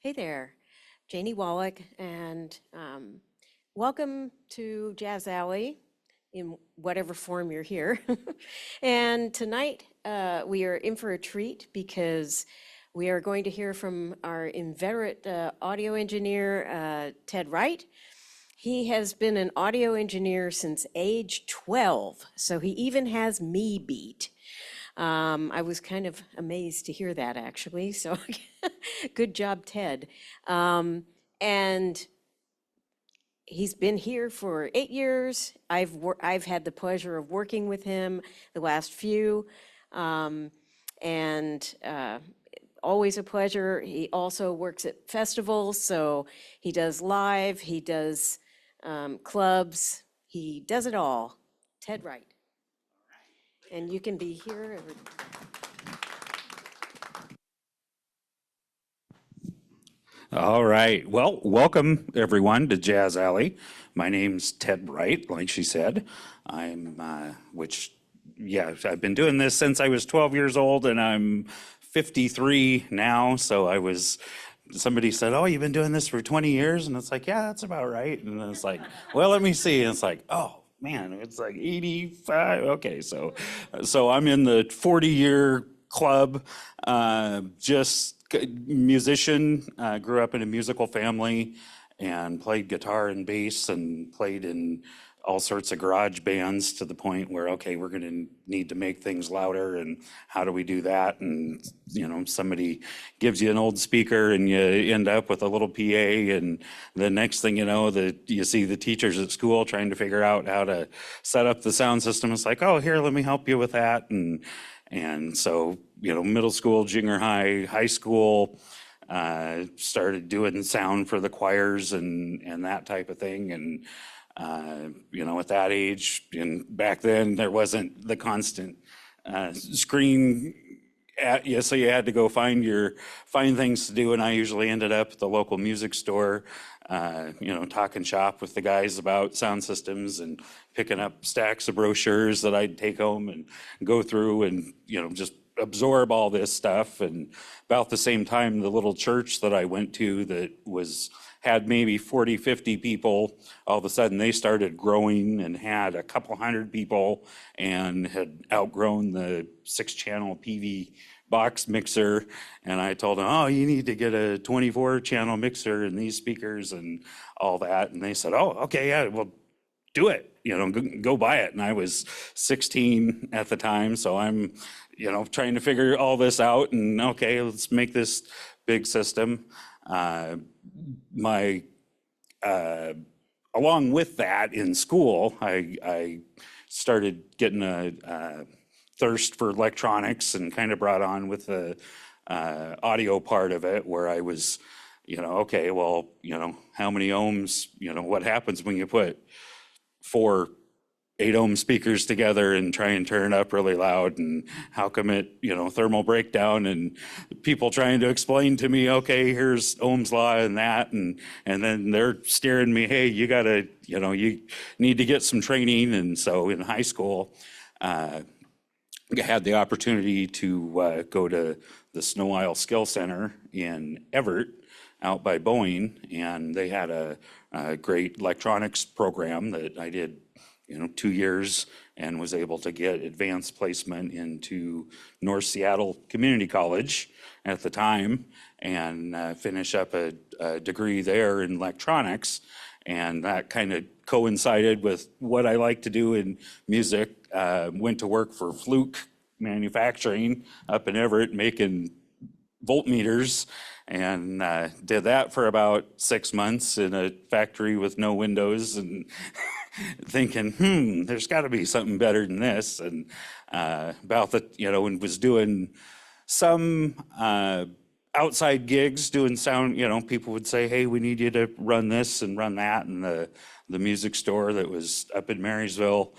Hey there, Jayney Wallick, and welcome to Jazz Alley in whatever form you're here. And tonight we are in for a treat because we are going to hear from our inveterate audio engineer, Ted Wright. He has been an audio engineer since age 12, so he even has me beat. I was kind of amazed to hear that, actually, so good job, Ted. And he's been here for 8 years. I've had the pleasure of working with him the last few, and always a pleasure. He also works at festivals, so he does live, he does clubs, he does it all. Ted Wright. And you can be here. All right. Well, welcome everyone to Jazz Alley. My name's Ted Wright, like she said. I've been doing this since I was 12 years old, and I'm 53 now. So somebody said, "Oh, you've been doing this for 20 years?" And it's like, "Yeah, that's about right." And it's like, "Well, let me see." And it's like, "Oh, man, it's like 85." Okay, so I'm in the 40-year club. Musician. Grew up in a musical family and played guitar and bass and played in all sorts of garage bands to the point where, okay, we're going to need to make things louder, and how do we do that? And somebody gives you an old speaker and you end up with a little PA, and the next thing you know, you see the teachers at school trying to figure out how to set up the sound system. It's like, "Oh, here, let me help you with that." And so, middle school, junior high, high school, started doing sound for the choirs and that type of thing. And, at that age, and back then, there wasn't the constant screen at you, so you had to go find things to do. And I usually ended up at the local music store, talking shop with the guys about sound systems and picking up stacks of brochures that I'd take home and go through and, just absorb all this stuff. And about the same time, the little church that I went to that had maybe 40, 50 people, all of a sudden they started growing and had a couple hundred people and had outgrown the 6-channel PV box mixer. And I told them, "Oh, you need to get a 24-channel mixer and these speakers and all that." And they said, "Oh, okay, yeah, well, do it, go buy it." And I was 16 at the time, so I'm, trying to figure all this out, and okay, let's make this big system. Along with that, in school, I started getting a thirst for electronics, and kind of brought on with the audio part of it, where I was, okay, well, how many ohms, what happens when you put 4 8-ohm speakers together and try and turn it up really loud, and how come it, thermal breakdown, and people trying to explain to me, okay, here's Ohm's law and that, and then they're steering me, hey, you gotta, you need to get some training. And so in high school, I had the opportunity to go to the Snow Isle Skill Center in Everett out by Boeing, and they had a great electronics program that I did 2 years, and was able to get advanced placement into North Seattle Community College at the time, and finish up a degree there in electronics. And that kind of coincided with what I like to do in music. Went to work for Fluke Manufacturing up in Everett, making voltmeters, and did that for about 6 months in a factory with no windows, and thinking, there's got to be something better than this. And and was doing some outside gigs, doing sound. People would say, "Hey, we need you to run this and run that," and the music store that was up in Marysville,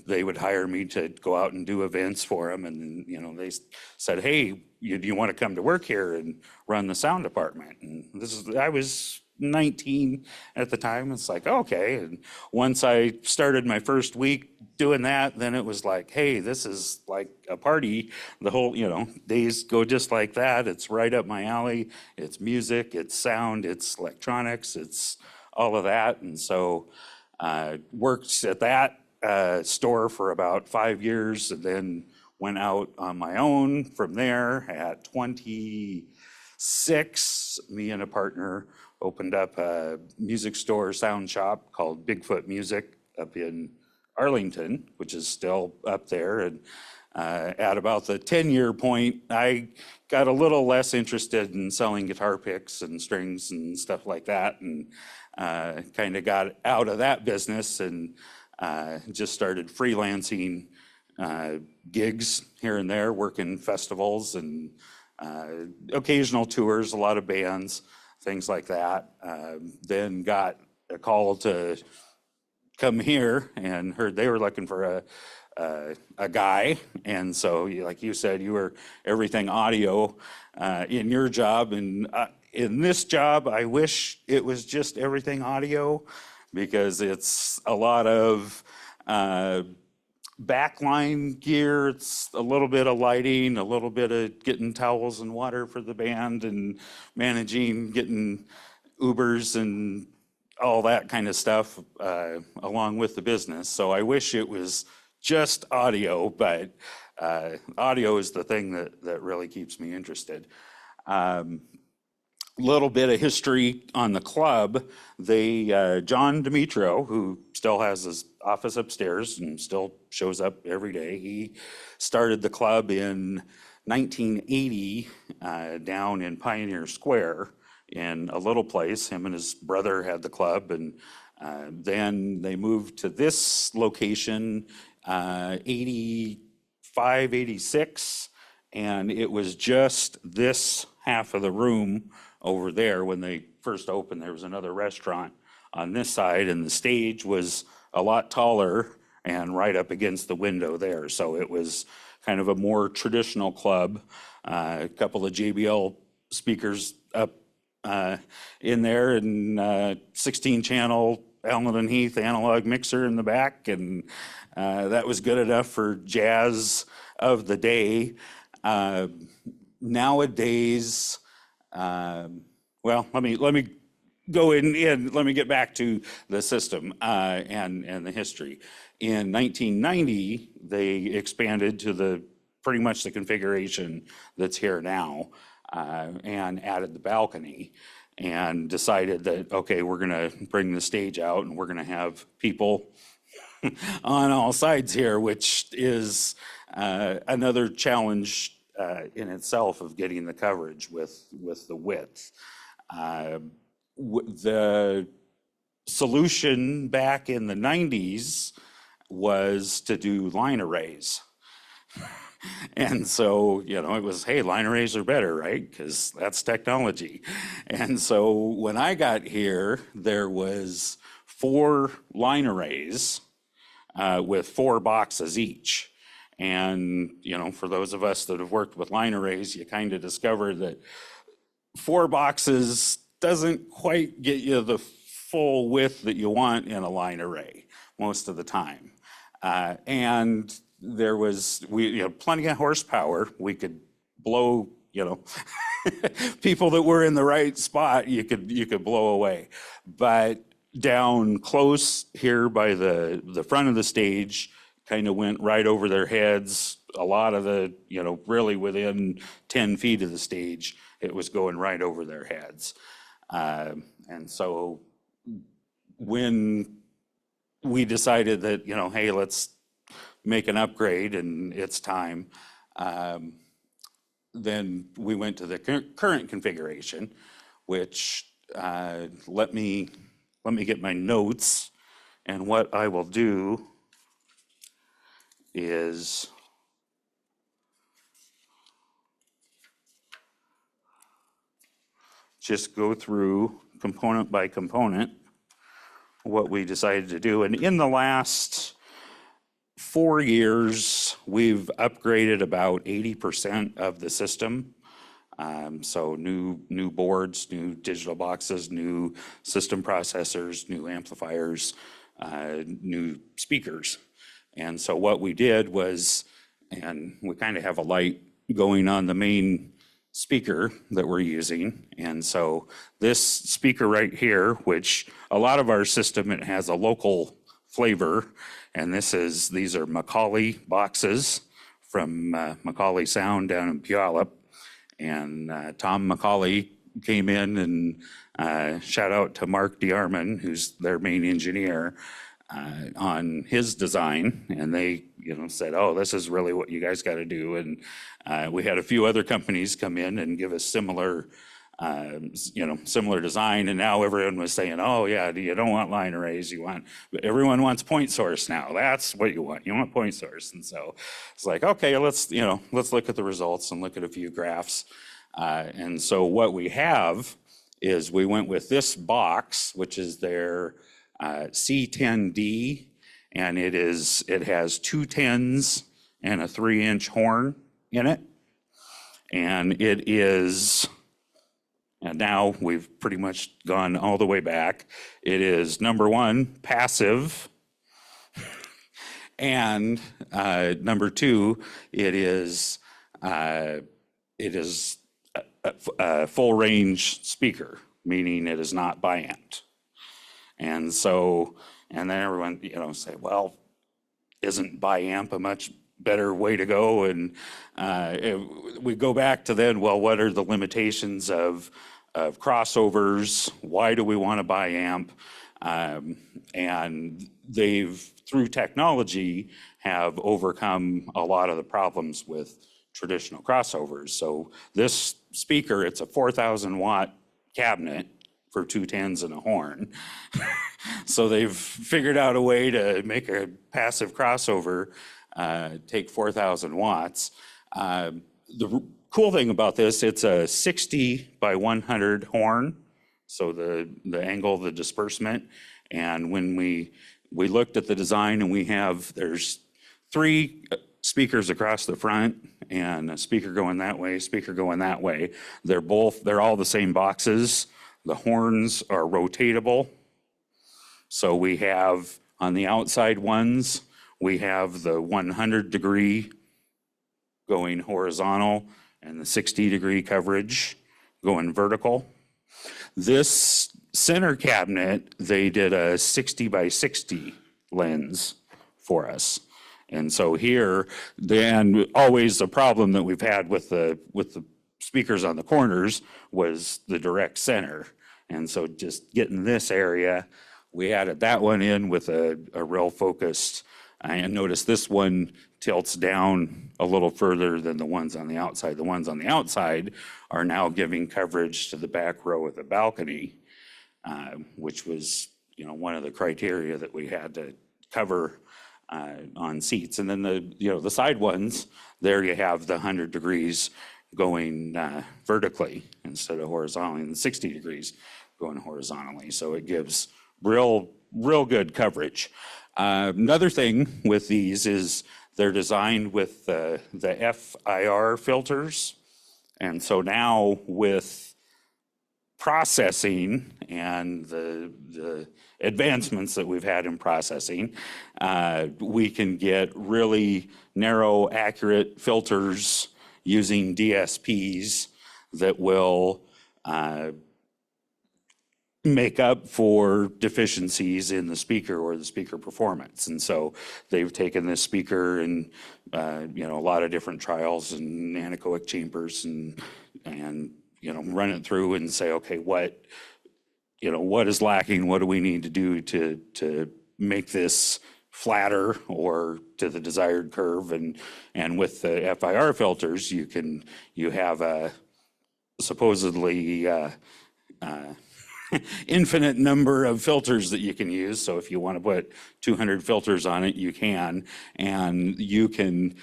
they would hire me to go out and do events for them. And they said, "Hey, do you want to come to work here and run the sound department?" And I was 19 at the time. It's like, okay. And once I started my first week doing that, then it was like, hey, this is like a party. The whole, days go just like that. It's right up my alley. It's music, it's sound, it's electronics, it's all of that. And so worked at that store for about 5 years, and then went out on my own from there. At 26, me and a partner opened up a music store sound shop called Bigfoot Music up in Arlington, which is still up there. And at about the 10-year point, I got a little less interested in selling guitar picks and strings and stuff like that, and kind of got out of that business and just started freelancing gigs here and there, working festivals and occasional tours, a lot of bands, things like that. Then got a call to come here and heard they were looking for a guy. And so, like you said, you were everything audio in your job. And in this job, I wish it was just everything audio, because it's a lot of backline gear. It's a little bit of lighting, a little bit of getting towels and water for the band, and managing, getting Ubers and all that kind of stuff along with the business. So I wish it was just audio, but audio is the thing that really keeps me interested. Little bit of history on the club. John Dimitriou, who still has his office upstairs and still shows up every day, he started the club in 1980 down in Pioneer Square in a little place. Him and his brother had the club, and then they moved to this location 85, 86, and it was just this half of the room over there. When they first opened, there was another restaurant on this side, and the stage was a lot taller and right up against the window there. So it was kind of a more traditional club. A couple of JBL speakers up in there, and 16-channel Allen and Heath analog mixer in the back, and that was good enough for jazz of the day. Nowadays, well, let me go in and let me get back to the system and the history. In 1990, they expanded to pretty much the configuration that's here now, and added the balcony, and decided that, okay, we're gonna bring the stage out and we're gonna have people on all sides here, which is another challenge in itself of getting the coverage with the width. The solution back in the 90s was to do line arrays. And so, it was, hey, line arrays are better, right? Because that's technology. And so when I got here, there was 4 line arrays with 4 boxes each. And, for those of us that have worked with line arrays, you kind of discover that 4 boxes doesn't quite get you the full width that you want in a line array most of the time. And there was, plenty of horsepower. We could blow, people that were in the right spot, you could blow away. But down close here by the front of the stage, kind of went right over their heads. A lot of the, really within 10 feet of the stage, it was going right over their heads. And so when we decided that, hey, let's make an upgrade and it's time, then we went to the current configuration, which let me get my notes. And what I will do is just go through component by component what we decided to do. And in the last 4 years, we've upgraded about 80% of the system. So new boards, new digital boxes, new system processors, new amplifiers, new speakers. And so what we did was, and we kind of have a light going on the main speaker that we're using. And so this speaker right here, which a lot of our system, it has a local flavor. And these are Macaulay boxes from Macaulay Sound down in Puyallup. And Tom Macaulay came in and shout out to Mark DeArmond, who's their main engineer, on his design. And they, said, oh, this is really what you guys got to do. And we had a few other companies come in and give us similar design. And now everyone was saying, oh yeah, you don't want line arrays. Everyone wants point source now. That's what you want. You want point source. And so it's like, okay, let's look at the results and look at a few graphs. And so what we have is we went with this box, which is their C10D, and it has 2 10s and a 3-inch horn in it. And it is, and now we've pretty much gone all the way back. It is number 1, passive. And number 2, it is a full range speaker, meaning it is not biamped. And so, and then everyone, say, well, isn't biamp a much better way to go? And we go back to then, well, what are the limitations of crossovers? Why do we want to biamp? And they've, through technology, have overcome a lot of the problems with traditional crossovers. So this speaker, it's a 4,000 watt cabinet for 2 10s and a horn. So they've figured out a way to make a passive crossover take 4,000 watts. The cool thing about this, it's a 60 by 100 horn. So the angle, the disbursement. And when we looked at the design, and there's 3 speakers across the front and a speaker going that way, speaker going that way. They're all the same boxes. The horns are rotatable. So we have, on the outside ones, we have the 100-degree going horizontal and the 60-degree coverage going vertical. This center cabinet, they did a 60 by 60 lens for us. And so here, then always the problem that we've had with the speakers on the corners was the direct center. And so just getting this area, we added that one in with a real focused, and notice this one tilts down a little further than the ones on the outside. The ones on the outside are now giving coverage to the back row of the balcony, which was, one of the criteria that we had to cover on seats. And then the side ones, there you have the 100 degrees going vertically instead of horizontally, and the 60 degrees going horizontally. So it gives real good coverage. Another thing with these is they're designed with the FIR filters. And so now with processing and the advancements that we've had in processing, we can get really narrow, accurate filters using DSPs that will make up for deficiencies in the speaker or the speaker performance. And so they've taken this speaker and a lot of different trials and anechoic chambers and run it through and say, okay, what is lacking? What do we need to do to make this flatter or to the desired curve? And with the FIR filters, you have a supposedly infinite number of filters that you can use. So if you want to put 200 filters on it, you can, and you can,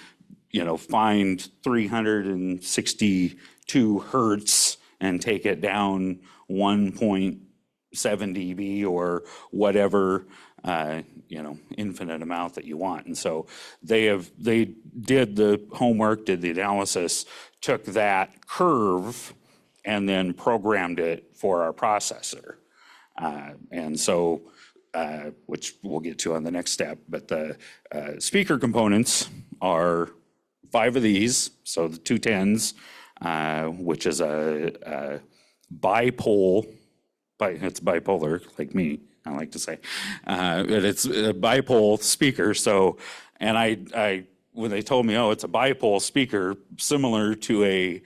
find 362 hertz and take it down 1.2 7 dB or whatever, infinite amount that you want. And so they did the homework, did the analysis, took that curve and then programmed it for our processor. And so, which we'll get to on the next step, but the speaker components are 5 of these. So the 210s, which is a bipole, it's bipolar like me, I like to say, but it's a bipole speaker. So, and I when they told me, oh, it's a bipole speaker similar to a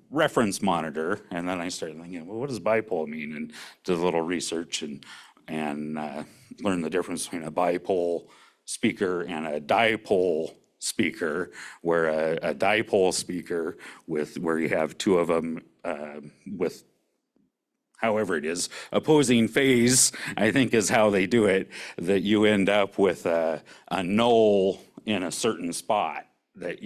reference monitor, and then I started thinking, well, what does bipole mean? And did a little research and learned the difference between a bipole speaker and a dipole speaker, where a dipole speaker where you have 2 of them with however it is, opposing phase, I think is how they do it, that you end up with a null in a certain spot that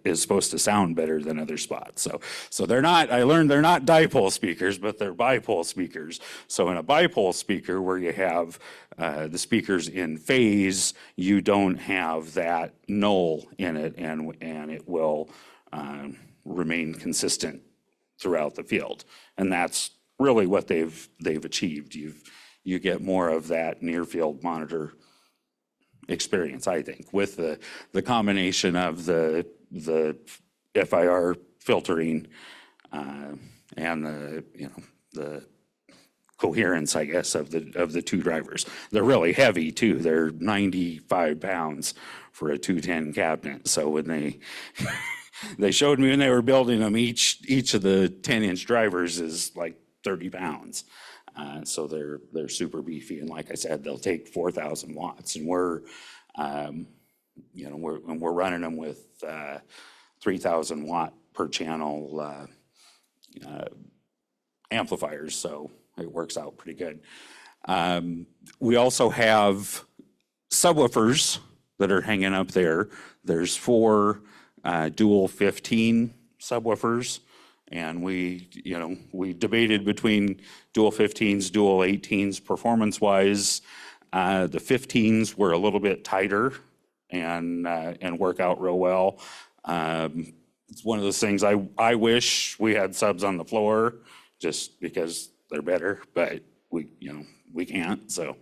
is supposed to sound better than other spots. So they're not, I learned they're not dipole speakers, but they're bipole speakers. So in a bipole speaker where you have the speakers in phase, you don't have that null in it, and it will remain consistent throughout the field. And that's really what they've achieved. You get more of that near field monitor experience, I think, with the combination of the FIR filtering and the coherence, I guess, of the 2 drivers. They're really heavy too. They're 95 pounds for a 210 cabinet. So when they showed me when they were building them, each of the 10-inch drivers is like 30 pounds. So they're super beefy, and like I said, they'll take 4,000 watts, and we're running them with 3,000 watt per channel amplifiers, so it works out pretty good. We also have subwoofers that are hanging up there. There's 4 dual 15 subwoofers. And we debated between dual 15s, dual 18s performance-wise. The 15s were a little bit tighter and work out real well. It's one of those things I wish we had subs on the floor just because they're better, but we can't. So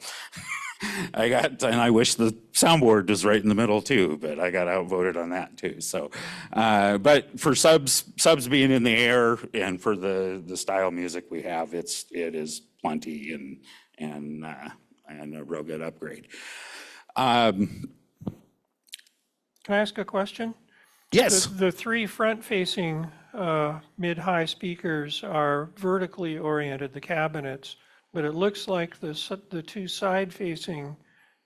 and I wish the soundboard was right in the middle too, but I got outvoted on that too. So, but for subs being in the air, and for the style music we have, it is plenty and a real good upgrade. Can I ask a question? Yes. The 3 front-facing mid-high speakers are vertically oriented, the cabinets, but it looks like the 2 side-facing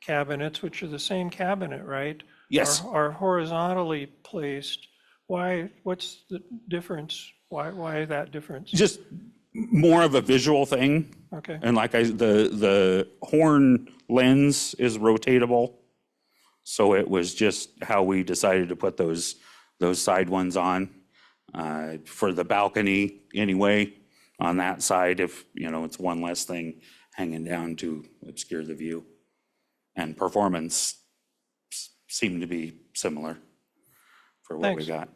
cabinets, which are the same cabinet, right? Yes. Are horizontally placed. Why? What's the difference? Why that difference? Just more of a visual thing. Okay. And like the horn lens is rotatable, so it was just how we decided to put those side ones on for the balcony anyway. On that side, if it's one less thing hanging down to obscure the view, and performance seemed to be similar for what we got.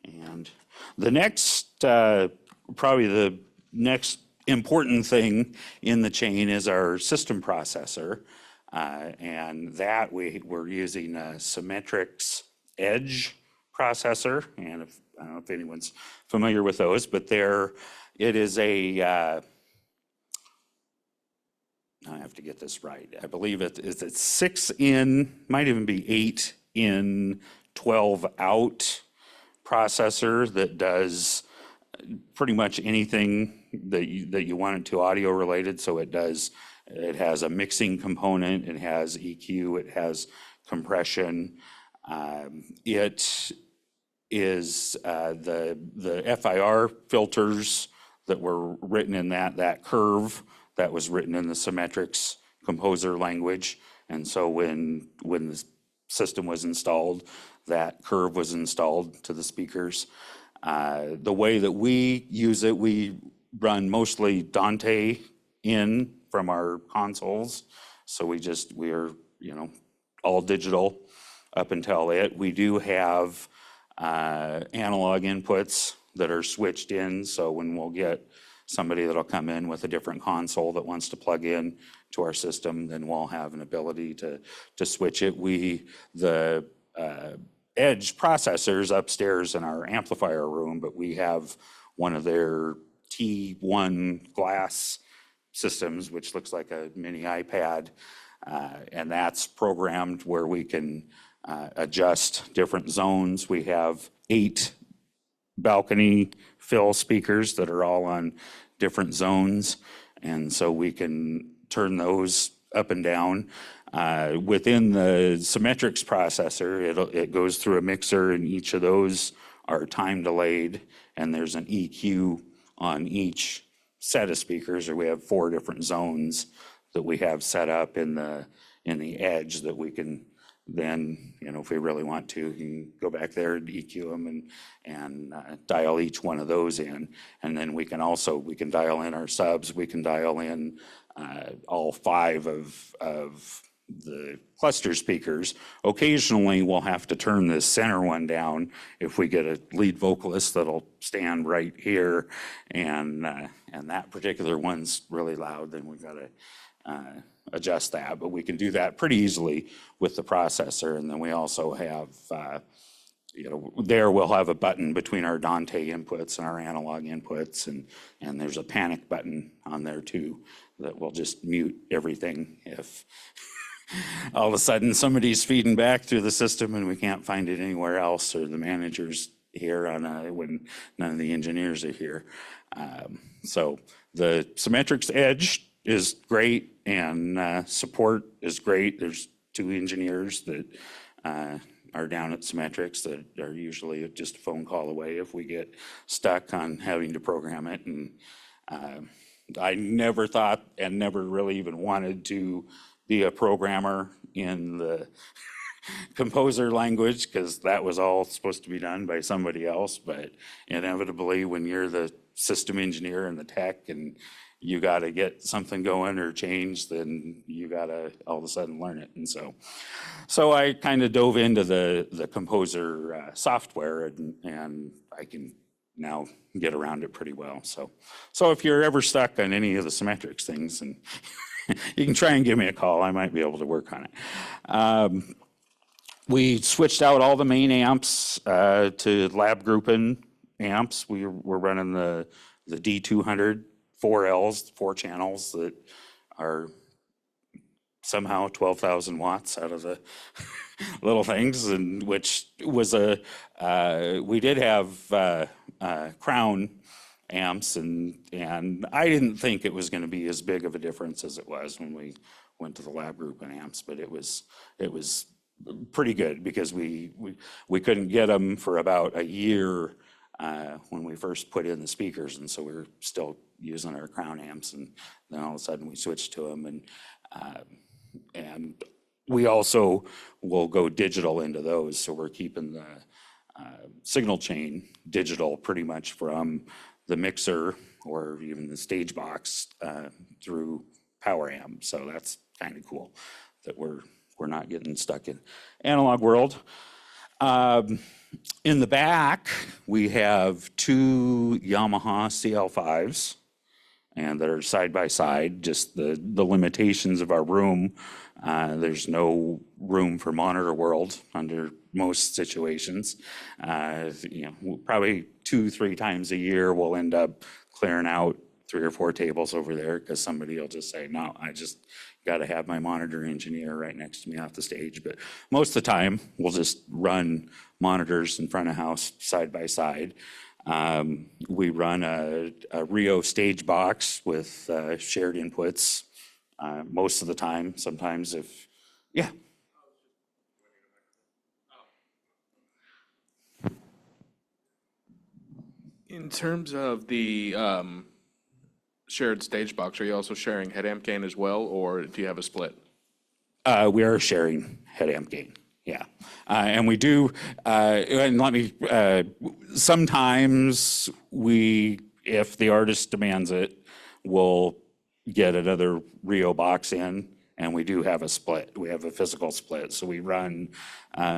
And the next, probably the next important thing in the chain is our system processor, and that we're using a Symmetrix Edge processor, and I don't know if anyone's familiar with those, but it is I have to get this right. I believe it's 6 in, might even be 8 in, 12 out processor that does pretty much anything that you want it to audio related. So it has a mixing component, it has EQ, it has compression. It is the FIR filters that were written in that curve that was written in the Symmetrix composer language. And so when the system was installed, that curve was installed to the speakers. The way that we use it, we run mostly Dante in from our consoles. So we're, all digital up until it. We do have analog inputs that are switched in. So when we'll get somebody that'll come in with a different console that wants to plug in to our system, then we'll have an ability to switch it. The edge processors upstairs in our amplifier room, but we have one of their T1 glass systems, which looks like a mini iPad, and that's programmed where we can adjust different zones. We have 8 balcony fill speakers that are all on different zones, and so we can turn those up and down. Within the Symmetrics processor, it goes through a mixer, and each of those are time delayed, and there's an EQ on each set of speakers, or we have 4 different zones that we have set up in the edge that we can then, if we really want to, you can go back there and EQ them and dial each one of those in. And then we can dial in our subs, we can dial in all 5 of the cluster speakers. Occasionally, we'll have to turn this center one down if we get a lead vocalist that'll stand right here, and that particular one's really loud, then we've got to adjust that. But we can do that pretty easily with the processor. And then we also have, there we'll have a button between our Dante inputs and our analog inputs, and there's a panic button on there too that will just mute everything if all of a sudden somebody's feeding back through the system and we can't find it anywhere else, or the manager's here when none of the engineers are here. So the Symmetrics Edge is great, and support is great. There's 2 engineers that are down at Symmetrics that are usually just a phone call away if we get stuck on having to program it. And I never thought and never really even wanted to be a programmer in the composer language, because that was all supposed to be done by somebody else. But inevitably, when you're the system engineer and the tech, and you got to get something going or change, then you got to all of a sudden learn it. And so I kind of dove into the composer software, and I can now get around it pretty well. So if you're ever stuck on any of the Symmetrics things, and you can try and give me a call, I might be able to work on it. We switched out all the main amps to lab grouping amps. We're running the D200 4Ls, 4 channels that are somehow 12,000 watts out of the little things, and which was we did have Crown amps, and I didn't think it was going to be as big of a difference as it was when we went to the lab grouping amps, but it was pretty good, because we couldn't get them for about a year when we first put in the speakers, and so we were still using our Crown amps, and then all of a sudden we switched to them, and we also will go digital into those, so we're keeping the signal chain digital pretty much from the mixer or even the stage box through power amp. So that's kind of cool that we're not getting stuck in analog world. In the back, we have 2 Yamaha CL5s, and that are side by side. Just the limitations of our room. There's no room for monitor world under most situations. Probably 2-3 times a year we'll end up clearing out 3 or 4 tables over there, because somebody will just say, no, I just got to have my monitor engineer right next to me off the stage. But most of the time, we'll just run monitors in front of house side by side. We run a Rio stage box with shared inputs most of the time. Sometimes yeah. In terms of the shared stage box, are you also sharing head amp gain as well, or do you have a split? We are sharing head amp gain. Yeah, and we do, and let me, sometimes we, if the artist demands it, we'll get another Rio box in, and we do have a split. We have a physical split. So we run,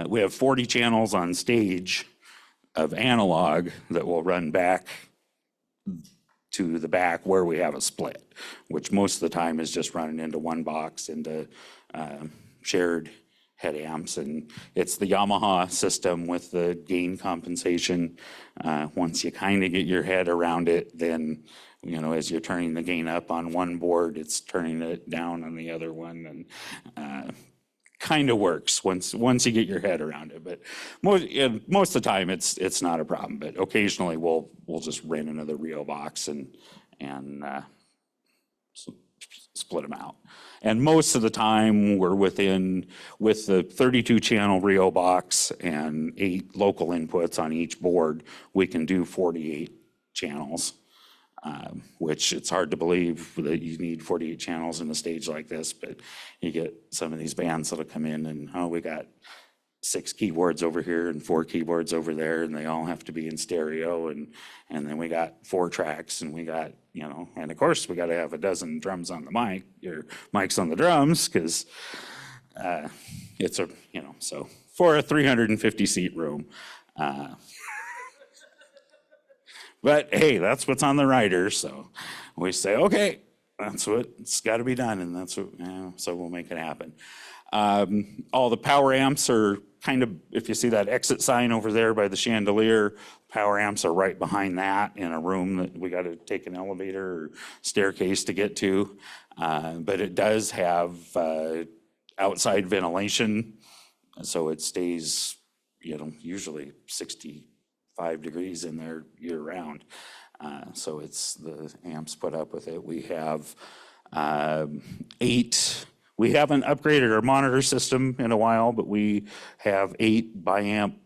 we have 40 channels on stage of analog that will run back to the back where we have a split, which most of the time is just running into one box into shared head amps. And it's the Yamaha system with the gain compensation. Once you kind of get your head around it, then, you know, as you're turning the gain up on one board, it's turning it down on the other one, and kind of works once you get your head around it. But most of the time, it's not a problem. But occasionally, we'll just rent another Rio box and split them out. And most of the time, we're with the 32 channel Rio box and 8 local inputs on each board, we can do 48 channels. Which it's hard to believe that you need 48 channels in a stage like this, but you get some of these bands that'll come in and, oh, we got 6 keyboards over here and 4 keyboards over there, and they all have to be in stereo, and then we got 4 tracks, and we got, you know, and of course we got to have a dozen drums on the mic, or mics on the drums, because it's a, you know, so for a 350 seat room. But hey, that's what's on the rider, so we say, okay, that's what's got to be done, and that's what, so we'll make it happen. All the power amps are kind of, if you see that exit sign over there by the chandelier, power amps are right behind that in a room that we got to take an elevator or staircase to get to. But it does have outside ventilation, so it stays, you know, usually 65 degrees in there year round. So it's, the amps put up with it. We have 8, we haven't upgraded our monitor system in a while, but we have 8 bi-amp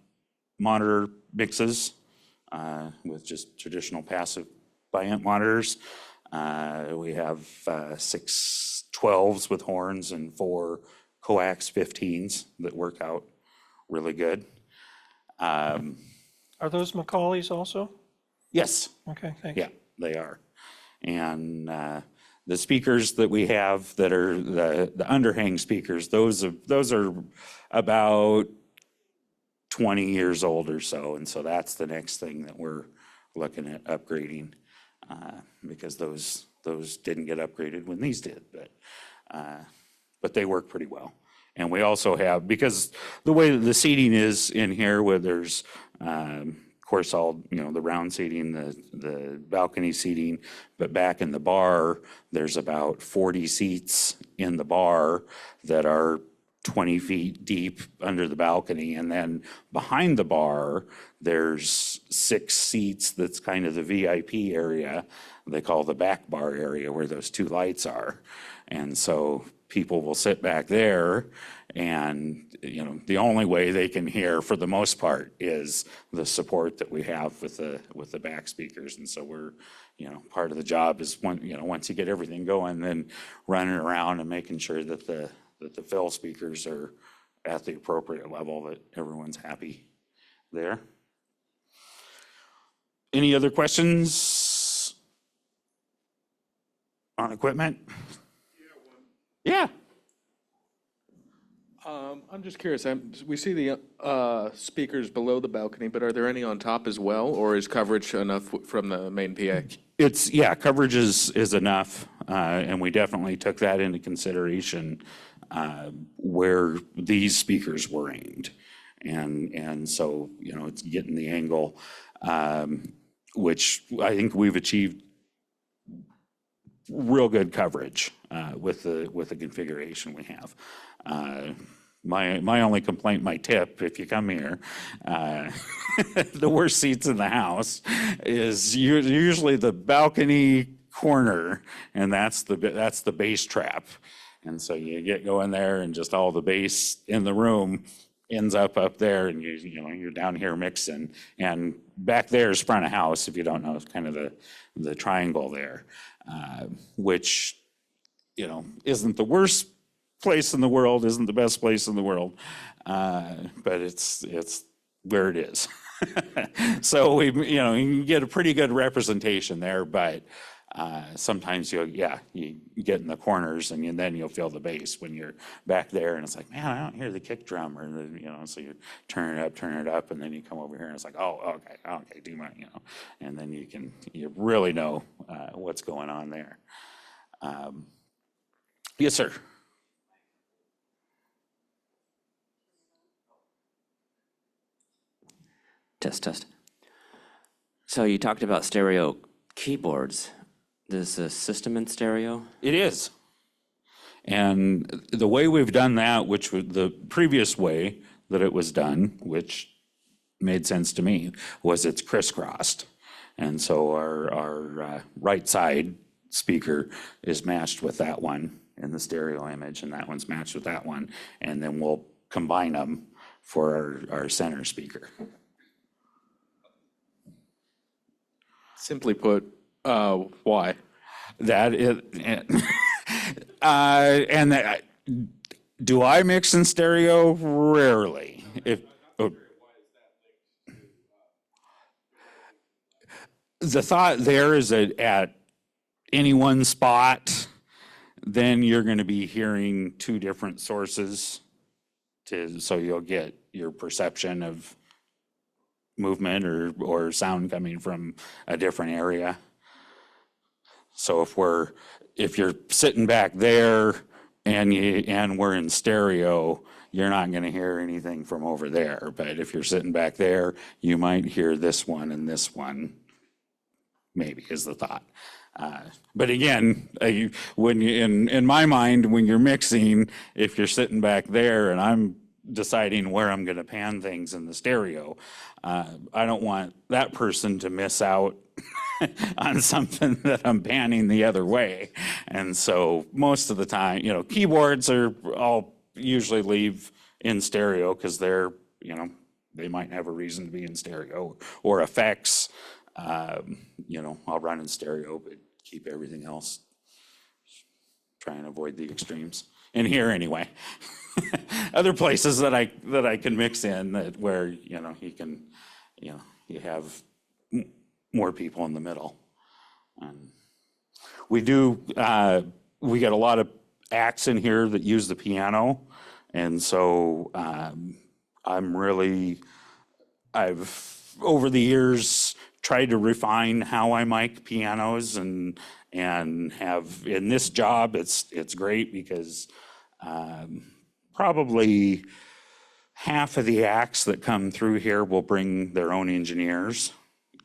monitor mixes with just traditional passive bi-amp monitors. We have 6 12s with horns and 4 coax 15s that work out really good. Are those Macaulay's also? Yes. Okay, thanks. Yeah, they are. And the speakers that we have that are the underhang speakers, those are about 20 years old or so. And so that's the next thing that we're looking at upgrading, because those didn't get upgraded when these did, but they work pretty well. And we also have, because the way that the seating is in here, where there's, of course, all, you know, the round seating, the balcony seating, but back in the bar, there's about 40 seats in the bar that are 20 feet deep under the balcony. And then behind the bar, there's 6 seats that's kind of the VIP area. They call the back bar area, where those 2 lights are. And so people will sit back there, and, you know, the only way they can hear for the most part is the support that we have with the back speakers. And so we're, you know, part of the job is, once you get everything going, then running around and making sure that the fill speakers are at the appropriate level, that everyone's happy there. Any other questions on equipment? Yeah. I'm just curious, we see the speakers below the balcony, but are there any on top as well, or is coverage enough from the main PA? Coverage is enough, and we definitely took that into consideration where these speakers were aimed. And so, you know, it's getting the angle, which I think we've achieved real good coverage with the configuration we have. My only complaint, my tip, if you come here, the worst seats in the house is usually the balcony corner, and that's the bass trap. And so you get going there, and just all the bass in the room ends up there, and you're down here mixing. And back there is front of house, if you don't know, it's kind of the triangle there, which, you know, isn't the worst place in the world isn't the best place in the world, but it's where it is. So we, you know, you can get a pretty good representation there, but sometimes you get in the corners and then you'll feel the bass when you're back there, and it's like, man, I don't hear the kick drum, or the, you know, so you turn it up, and then you come over here and it's like, oh, okay, do my, you know, and then you really know what's going on there. Yes, sir. Test. So you talked about stereo keyboards. Is the system in stereo? It is. And the way we've done that, which was the previous way that it was done, which made sense to me, was it's crisscrossed. And so our right side speaker is matched with that one in the stereo image, and that one's matched with that one. And then we'll combine them for our center speaker. Simply put, why? That is, do I mix in stereo? Rarely. The thought there is that at any one spot, then you're going to be hearing two different sources, so you'll get your perception of movement or sound coming from a different area. So if you're sitting back there and we're in stereo, you're not going to hear anything from over there. But if you're sitting back there, you might hear this one and this one, maybe, is the thought. But again, when you, in my mind, when you're mixing, if you're sitting back there and I'm deciding where I'm going to pan things in the stereo, I don't want that person to miss out on something that I'm panning the other way. And so most of the time, you know, keyboards I'll usually leave in stereo because they're, you know, they might have a reason to be in stereo, or effects, you know, I'll run in stereo, but keep everything else. Try and avoid the extremes. In here anyway. Other places that I can mix in where, you know, you have more people in the middle. We get a lot of acts in here that use the piano, and so I've over the years tried to refine how I mic pianos, and have, in this job, it's great because probably half of the acts that come through here will bring their own engineers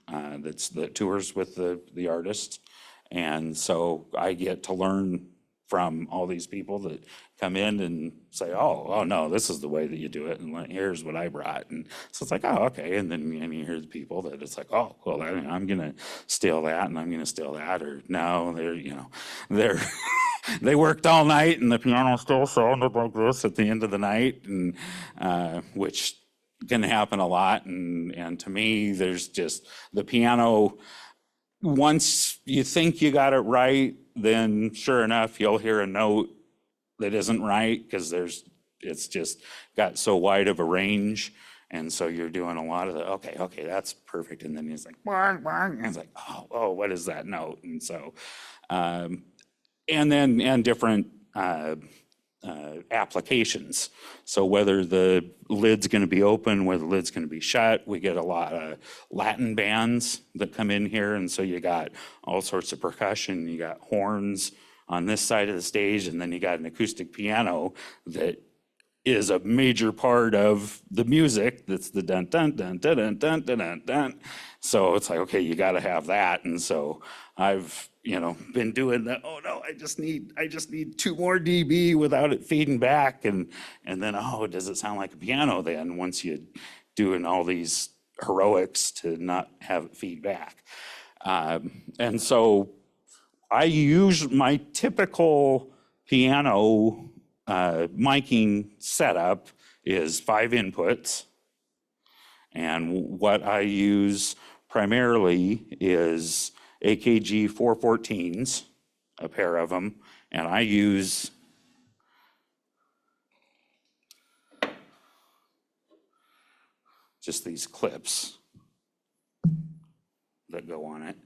that tours with the artists. And so I get to learn from all these people that come in and say, oh no, this is the way that you do it, and here's what I brought. And so it's like, oh, okay. And then you hear the people that it's like, oh, well, I'm gonna steal that, and I'm gonna steal that, or no, they're they worked all night and the piano still sounded like this at the end of the night, and which can happen a lot. And to me, there's just the piano, once you think you got it right, then sure enough, you'll hear a note that isn't right because it's just got so wide of a range. And so you're doing a lot of the, okay, that's perfect. And then it's like, and it's like, oh, what is that note? And so, and different applications. So whether the lid's going to be open, whether the lid's going to be shut, we get a lot of Latin bands that come in here. And so you got all sorts of percussion. You got horns on this side of the stage, and then you got an acoustic piano that is a major part of the music. That's the dun dun dun dun dun dun dun dun dun. So it's like, okay, you got to have that. And so I've been doing that. Oh no, I just need 2 more dB without it feeding back, and then does it sound like a piano then once you doing all these heroics to not have it feed back? And so I use my typical piano miking setup is 5 inputs, and what I use primarily is AKG 414s, a pair of them, and I use just these clips that go on it.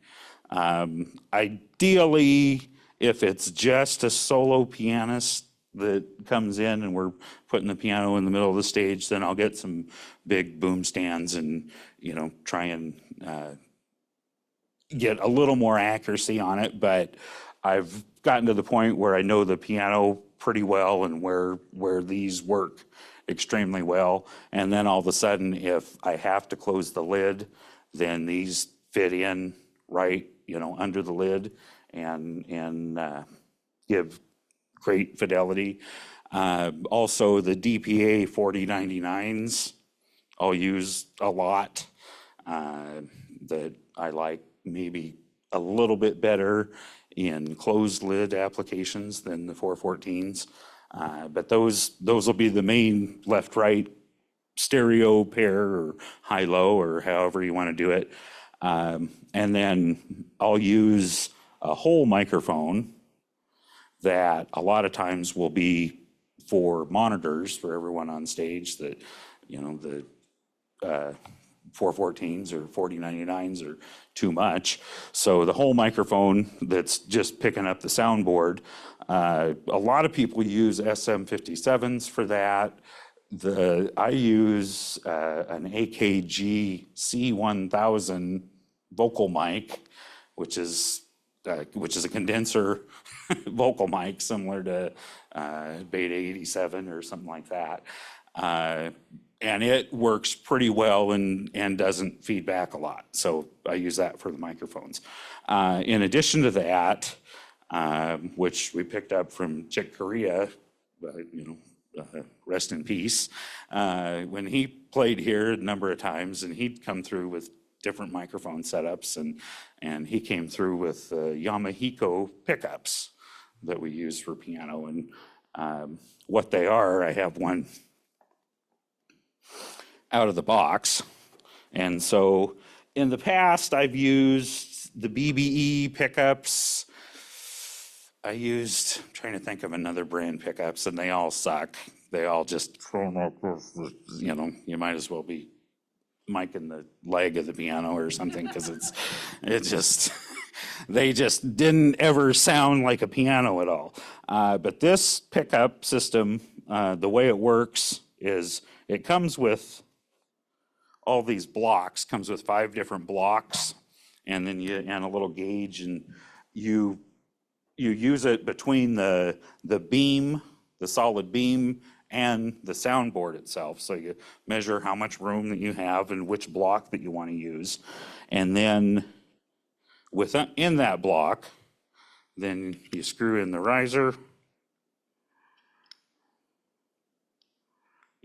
Ideally, if it's just a solo pianist that comes in and we're putting the piano in the middle of the stage, then I'll get some big boom stands and, try and get a little more accuracy on it. But I've gotten to the point where I know the piano pretty well and where these work extremely well. And then all of a sudden, if I have to close the lid, then these fit in right, under the lid and give great fidelity. Also, the DPA 4099s I'll use a lot, that I like maybe a little bit better in closed lid applications than the 414s. But those will be the main left-right stereo pair or high-low or however you want to do it. And then I'll use a whole microphone that a lot of times will be for monitors for everyone on stage that, the 414s or 4099s are too much. So the whole microphone that's just picking up the soundboard, a lot of people use SM57s for that. I use an AKG C1000 vocal mic, which is a condenser vocal mic similar to Beta 87 or something like that. And it works pretty well and doesn't feedback a lot. So I use that for the microphones. In addition to that, which we picked up from Chick Corea, rest in peace, when he played here a number of times, and he'd come through with different microphone setups, and he came through with Yamahiko pickups that we use for piano. And what they are, I have one out of the box. And so in the past, I've used the BBE pickups. I'm trying to think of another brand pickups, and they all suck. They all just, you might as well be micing the leg of the piano or something, because they just didn't ever sound like a piano at all. But this pickup system, the way it works is it comes with all these blocks, comes with 5 different blocks, and then and a little gauge, and you use it between the beam, the solid beam, and the soundboard itself. So you measure how much room that you have and which block that you want to use. And then in that block, then you screw in the riser.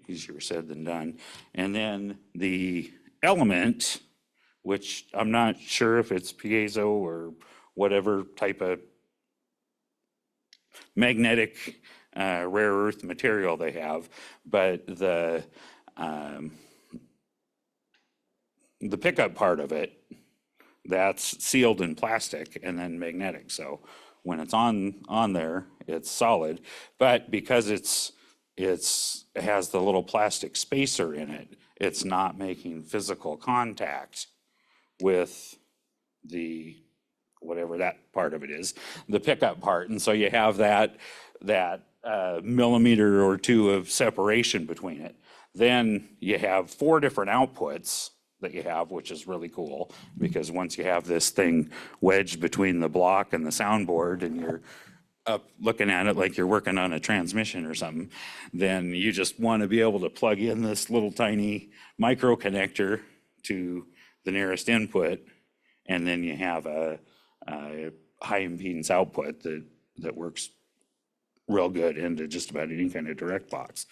Easier said than done. And then the element, which I'm not sure if it's piezo or whatever type of magnetic rare earth material they have, but the pickup part of it, that's sealed in plastic and then magnetic. So when it's on there, it's solid. But because it has the little plastic spacer in it, it's not making physical contact with the whatever that part of it is, the pickup part. And so you have that millimeter or 2 of separation between it. Then you have 4 different outputs that you have, which is really cool, because once you have this thing wedged between the block and the soundboard and you're up looking at it like you're working on a transmission or something, then you just want to be able to plug in this little tiny micro connector to the nearest input, and then you have a high impedance output that works real good into just about any kind of direct box.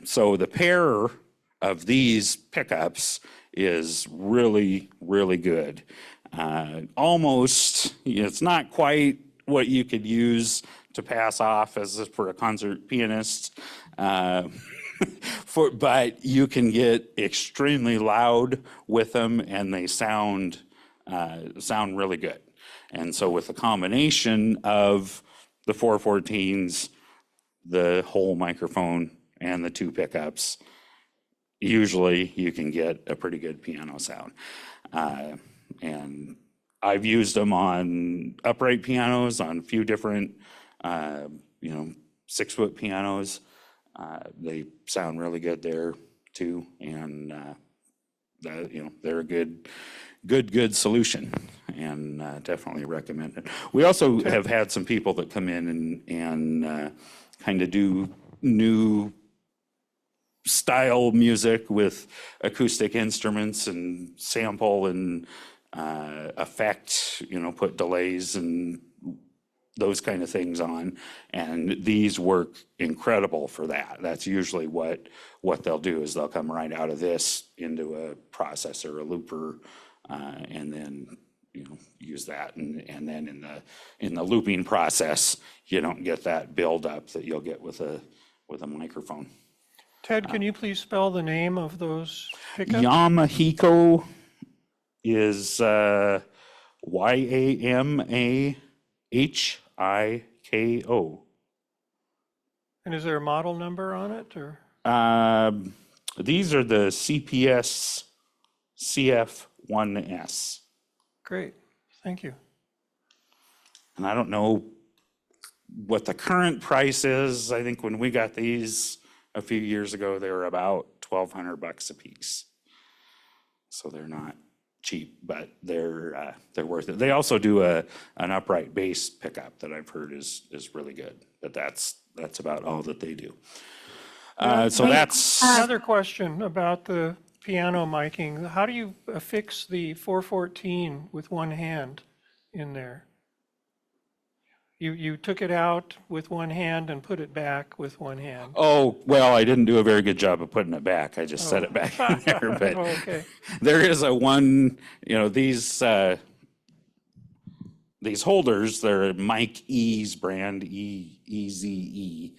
So the pair of these pickups is really, really good. Almost, it's not quite what you could use to pass off as for a concert pianist, but you can get extremely loud with them, and they sound really good. And so with the combination of the 414s, the whole microphone, and the 2 pickups, usually you can get a pretty good piano sound. And I've used them on upright pianos, on a few different, 6-foot pianos. They sound really good there too, and they're a good solution, and definitely recommend it. We also have had some people that come in and kind of do new style music with acoustic instruments and sample and effect, put delays and those kind of things on, and these work incredible for that. That's usually what they'll do, is they'll come right out of this into a processor, a looper, and then use that, and then in the looping process, you don't get that buildup that you'll get with a microphone. Ted, can you please spell the name of those pickups? Yamahiko is Yamahiko. And is there a model number on it, or? These are the CPS CF1S. Great, thank you. And I don't know what the current price is. I think when we got these a few years ago, they were about $1,200 a piece. So they're not cheap, but they're worth it. They also do an upright bass pickup that I've heard is really good, but that's about all that they do. So that's Another question about the piano miking. How do you affix the 414 with one hand in there? You took it out with one hand and put it back with one hand. Oh, well, I didn't do a very good job of putting it back. I just set it back in there. But Okay. there is these holders, they're Mike E's brand, EZE,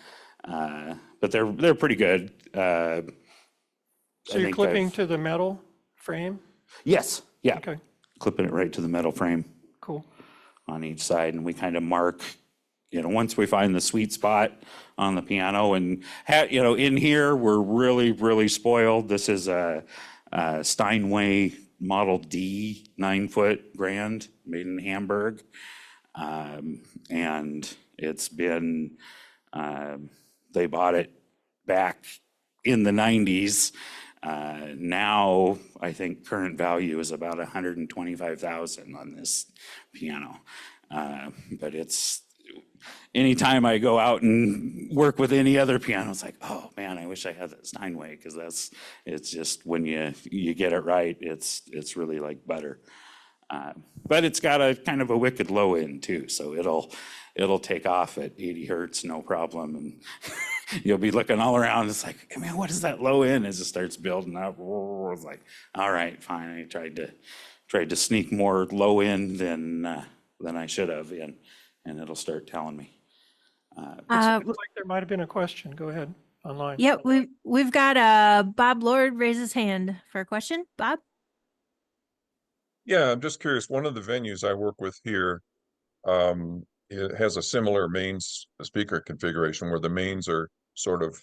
but they're pretty good. So you're clipping to the metal frame? Yes, yeah. Okay, Clipping it right to the metal frame cool. on each side, and we kind of mark, once we find the sweet spot on the piano, and in here, we're really, really spoiled. This is a Steinway Model D 9-foot grand made in Hamburg. And it's been, they bought it back in the 90s. Now, I think current value is about $125,000 on this piano. But anytime I go out and work with any other piano, it's like, oh man, I wish I had that Steinway, because it's just, when you get it right, it's really like butter. But it's got a kind of a wicked low end too, so it'll take off at 80 hertz, no problem, and you'll be looking all around. It's like, hey man, what is that low end? As it starts building up, it's like, all right, fine. I tried to sneak more low end than I should have, and it'll start telling me. Looks like there might have been a question. Go ahead, online. Yep, we've got Bob Lord raise his hand for a question. Bob? Yeah, I'm just curious. One of the venues I work with here, it has a similar mains speaker configuration where the mains are sort of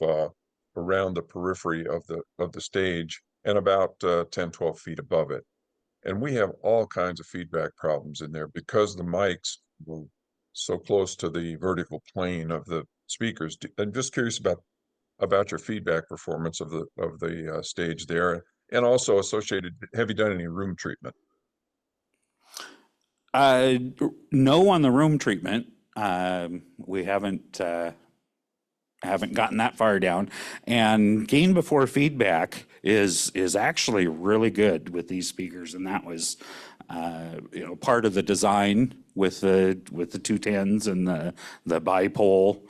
around the periphery of the stage and about 10, 12 feet above it. And we have all kinds of feedback problems in there because the mics were so close to the vertical plane of the speakers. I'm just curious about your feedback performance of the stage there, and also associated. Have you done any room treatment? No, on the room treatment. We haven't gotten that far down. And gain before feedback is actually really good with these speakers, and that was part of the design with the 210s and the bipole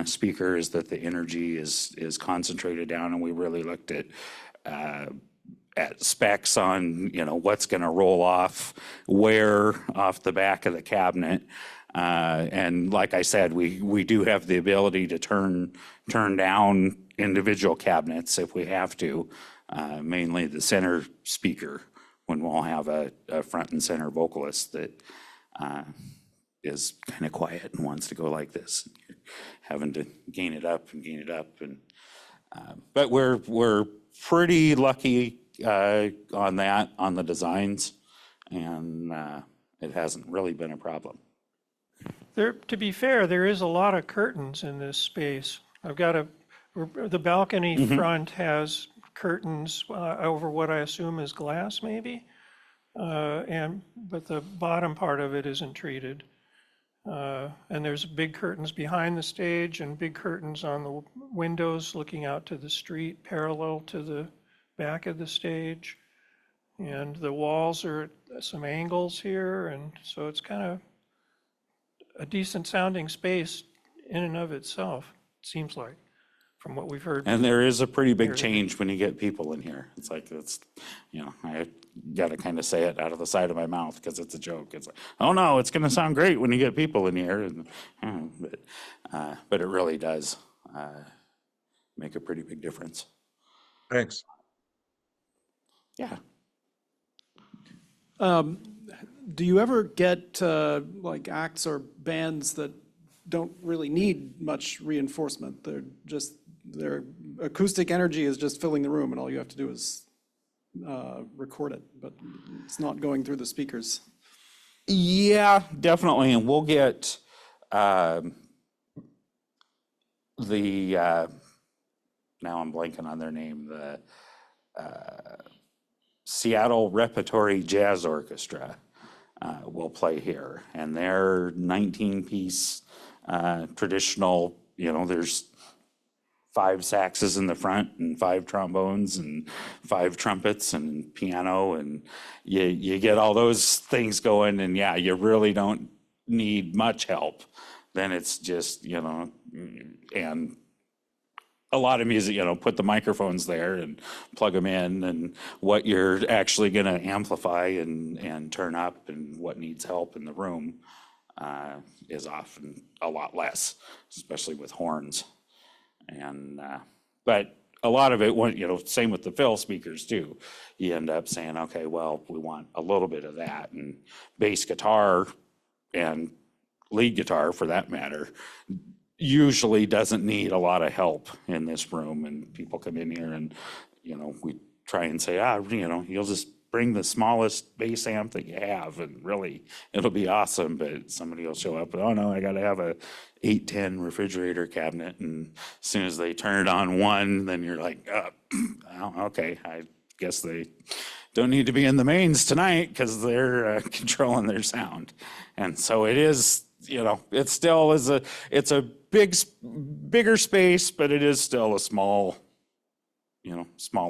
speaker, is that the energy is concentrated down, and we really looked at specs on what's going to roll off where off the back of the cabinet, and like I said, we do have the ability to turn down individual cabinets if we have to, mainly the center speaker, when we'll have a front and center vocalist that is kind of quiet and wants to go like this. You're having to gain it up, and But we're pretty lucky on that, on the designs, and it hasn't really been a problem. To be fair, there is a lot of curtains in this space. The balcony front has curtains over what I assume is glass, maybe? But the bottom part of it isn't treated. And there's big curtains behind the stage and big curtains on the windows looking out to the street parallel to the back of the stage. And the walls are at some angles here, and so it's kind of a decent sounding space in and of itself, it seems like, from what we've heard. And there is a pretty big change when you get people in here. It's like, I got to kind of say it out of the side of my mouth because it's a joke. It's like, oh no, it's going to sound great when you get people in here. But it really does make a pretty big difference. Thanks. Yeah. Do you ever get like acts or bands that don't really need much reinforcement? Their acoustic energy is just filling the room and all you have to do is record it, but it's not going through the speakers. Yeah, definitely. And we'll get now I'm blanking on their name, the Seattle Repertory Jazz Orchestra will play here. And they're 19-piece traditional, there's 5 saxes in the front and 5 trombones and 5 trumpets and piano, and you get all those things going, and yeah, you really don't need much help. Then it's just, and a lot of music, put the microphones there and plug them in, and what you're actually going to amplify and turn up and what needs help in the room is often a lot less, especially with horns. And but a lot of it, same with the fill speakers too. You end up saying, okay, well, we want a little bit of that, and bass guitar and lead guitar, for that matter, usually doesn't need a lot of help in this room. And people come in here and, we try and say, you'll just bring the smallest bass amp that you have and really it'll be awesome. But somebody will show up, oh no, I got to have a 810 refrigerator cabinet. And as soon as they turn it on one, then you're like, oh, okay, I guess they don't need to be in the mains tonight because they're controlling their sound. And so it is, it still is it's a bigger space, but it is still a small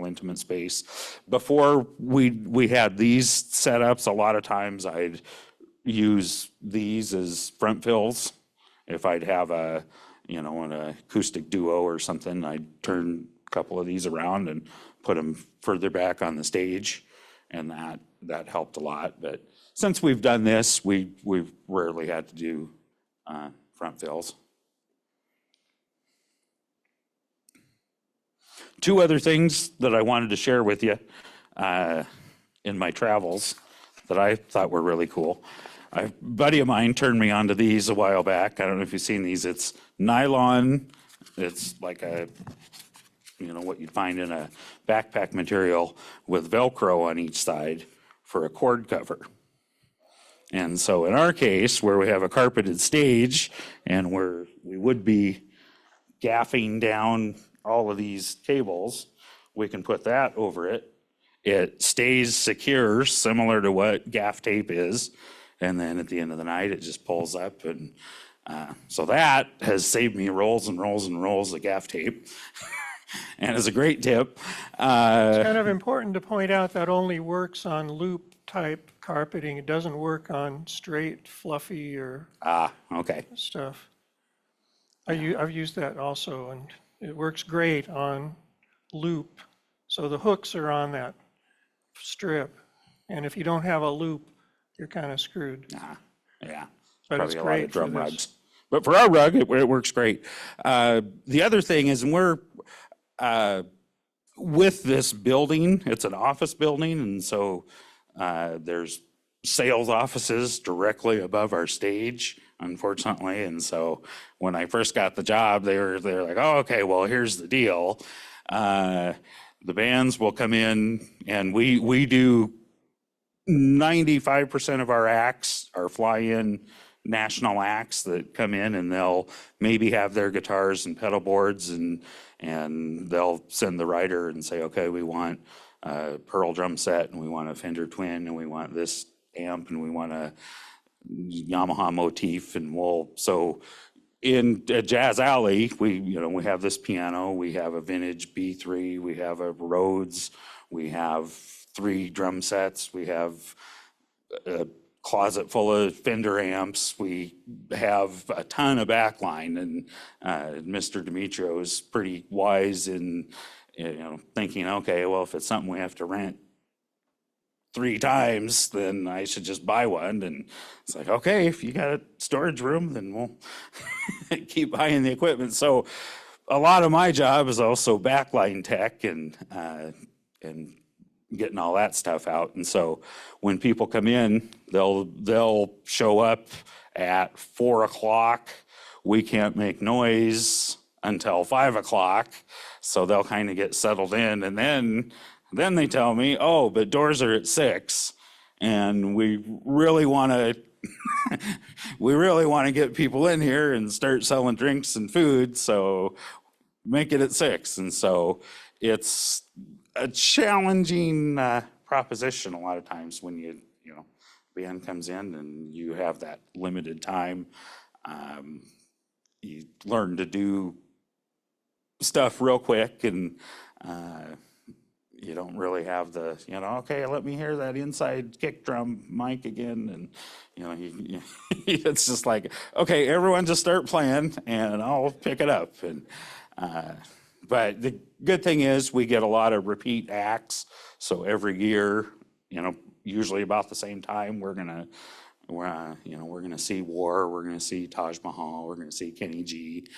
intimate space. Before we had these setups, a lot of times I'd use these as front fills. If I'd have an acoustic duo or something, I'd turn a couple of these around and put them further back on the stage, and that helped a lot. But since we've done this, we've rarely had to do front fills. 2 other things that I wanted to share with you in my travels that I thought were really cool. A buddy of mine turned me onto these a while back. I don't know if you've seen these. It's nylon. It's like what you'd find in a backpack material with Velcro on each side for a cord cover. And so in our case, where we have a carpeted stage and where we would be gaffing down all of these cables, we can put that over it. It stays secure, similar to what gaff tape is. And then at the end of the night, it just pulls up. And so that has saved me rolls and rolls and rolls of gaff tape. And it's a great tip. It's kind of important to point out that only works on loop type carpeting. It doesn't work on straight, fluffy or Okay. stuff. I've used that also, and it works great on loop. So the hooks are on that strip. And if you don't have a loop, you're kind of screwed. Yeah. But it's Probably a lot great of drum for this. rugs. But for our rug, it works great. The other thing is, we're with this building, it's an office building, and so there's sales offices directly above our stage unfortunately. And so when I first got the job, they were like, oh, okay, well, here's the deal. The bands will come in, and we do 95% of our acts are fly-in national acts that come in, and they'll maybe have their guitars and pedal boards, and they'll send the writer and say, okay, we want a Pearl drum set, and we want a Fender Twin, and we want this amp, and we want a Yamaha motif, and so in Jazz Alley, we have this piano, we have a vintage B3, we have a Rhodes, we have 3 drum sets, we have a closet full of Fender amps, we have a ton of backline, and Mr. Dimitriou is pretty wise in thinking, okay, well, if it's something we have to rent 3 times, then I should just buy one. And it's like, okay, if you got a storage room, then we'll keep buying the equipment. So a lot of my job is also backline tech and getting all that stuff out. And so when people come in, they'll show up at 4 o'clock. We can't make noise until 5 o'clock. So they'll kind of get settled in, and then they tell me, oh, but doors are at 6, and we really want to get people in here and start selling drinks and food, so make it at 6. And so it's a challenging proposition a lot of times when band comes in and you have that limited time. You learn to do stuff real quick, and you don't really have the, okay, let me hear that inside kick drum mic again. And, it's just like, okay, everyone just start playing and I'll pick it up. And, but the good thing is we get a lot of repeat acts. So every year, usually about the same time, we're gonna see War, we're gonna see Taj Mahal, we're gonna see Kenny G.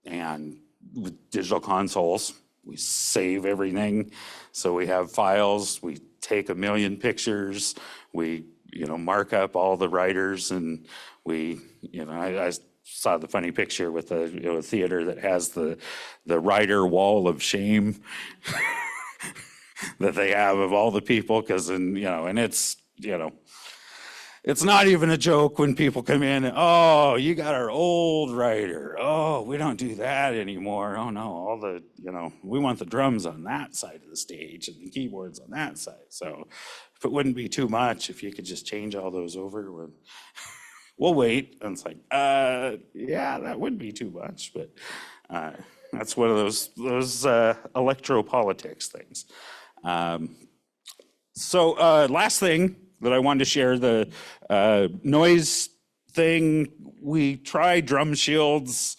And with digital consoles, we save everything. So we have files, we take 1 million pictures, we, mark up all the writers, and I saw the funny picture with a theater that has the writer wall of shame that they have of all the people, because and it's not even a joke when people come in and, oh, you got our old writer. Oh, we don't do that anymore. Oh no, we want the drums on that side of the stage and the keyboards on that side. So if it wouldn't be too much, if you could just change all those over, we'll wait. And it's like, yeah, that would be too much, but that's one of those electro-politics things. So last thing that I wanted to share, the noise thing. We tried drum shields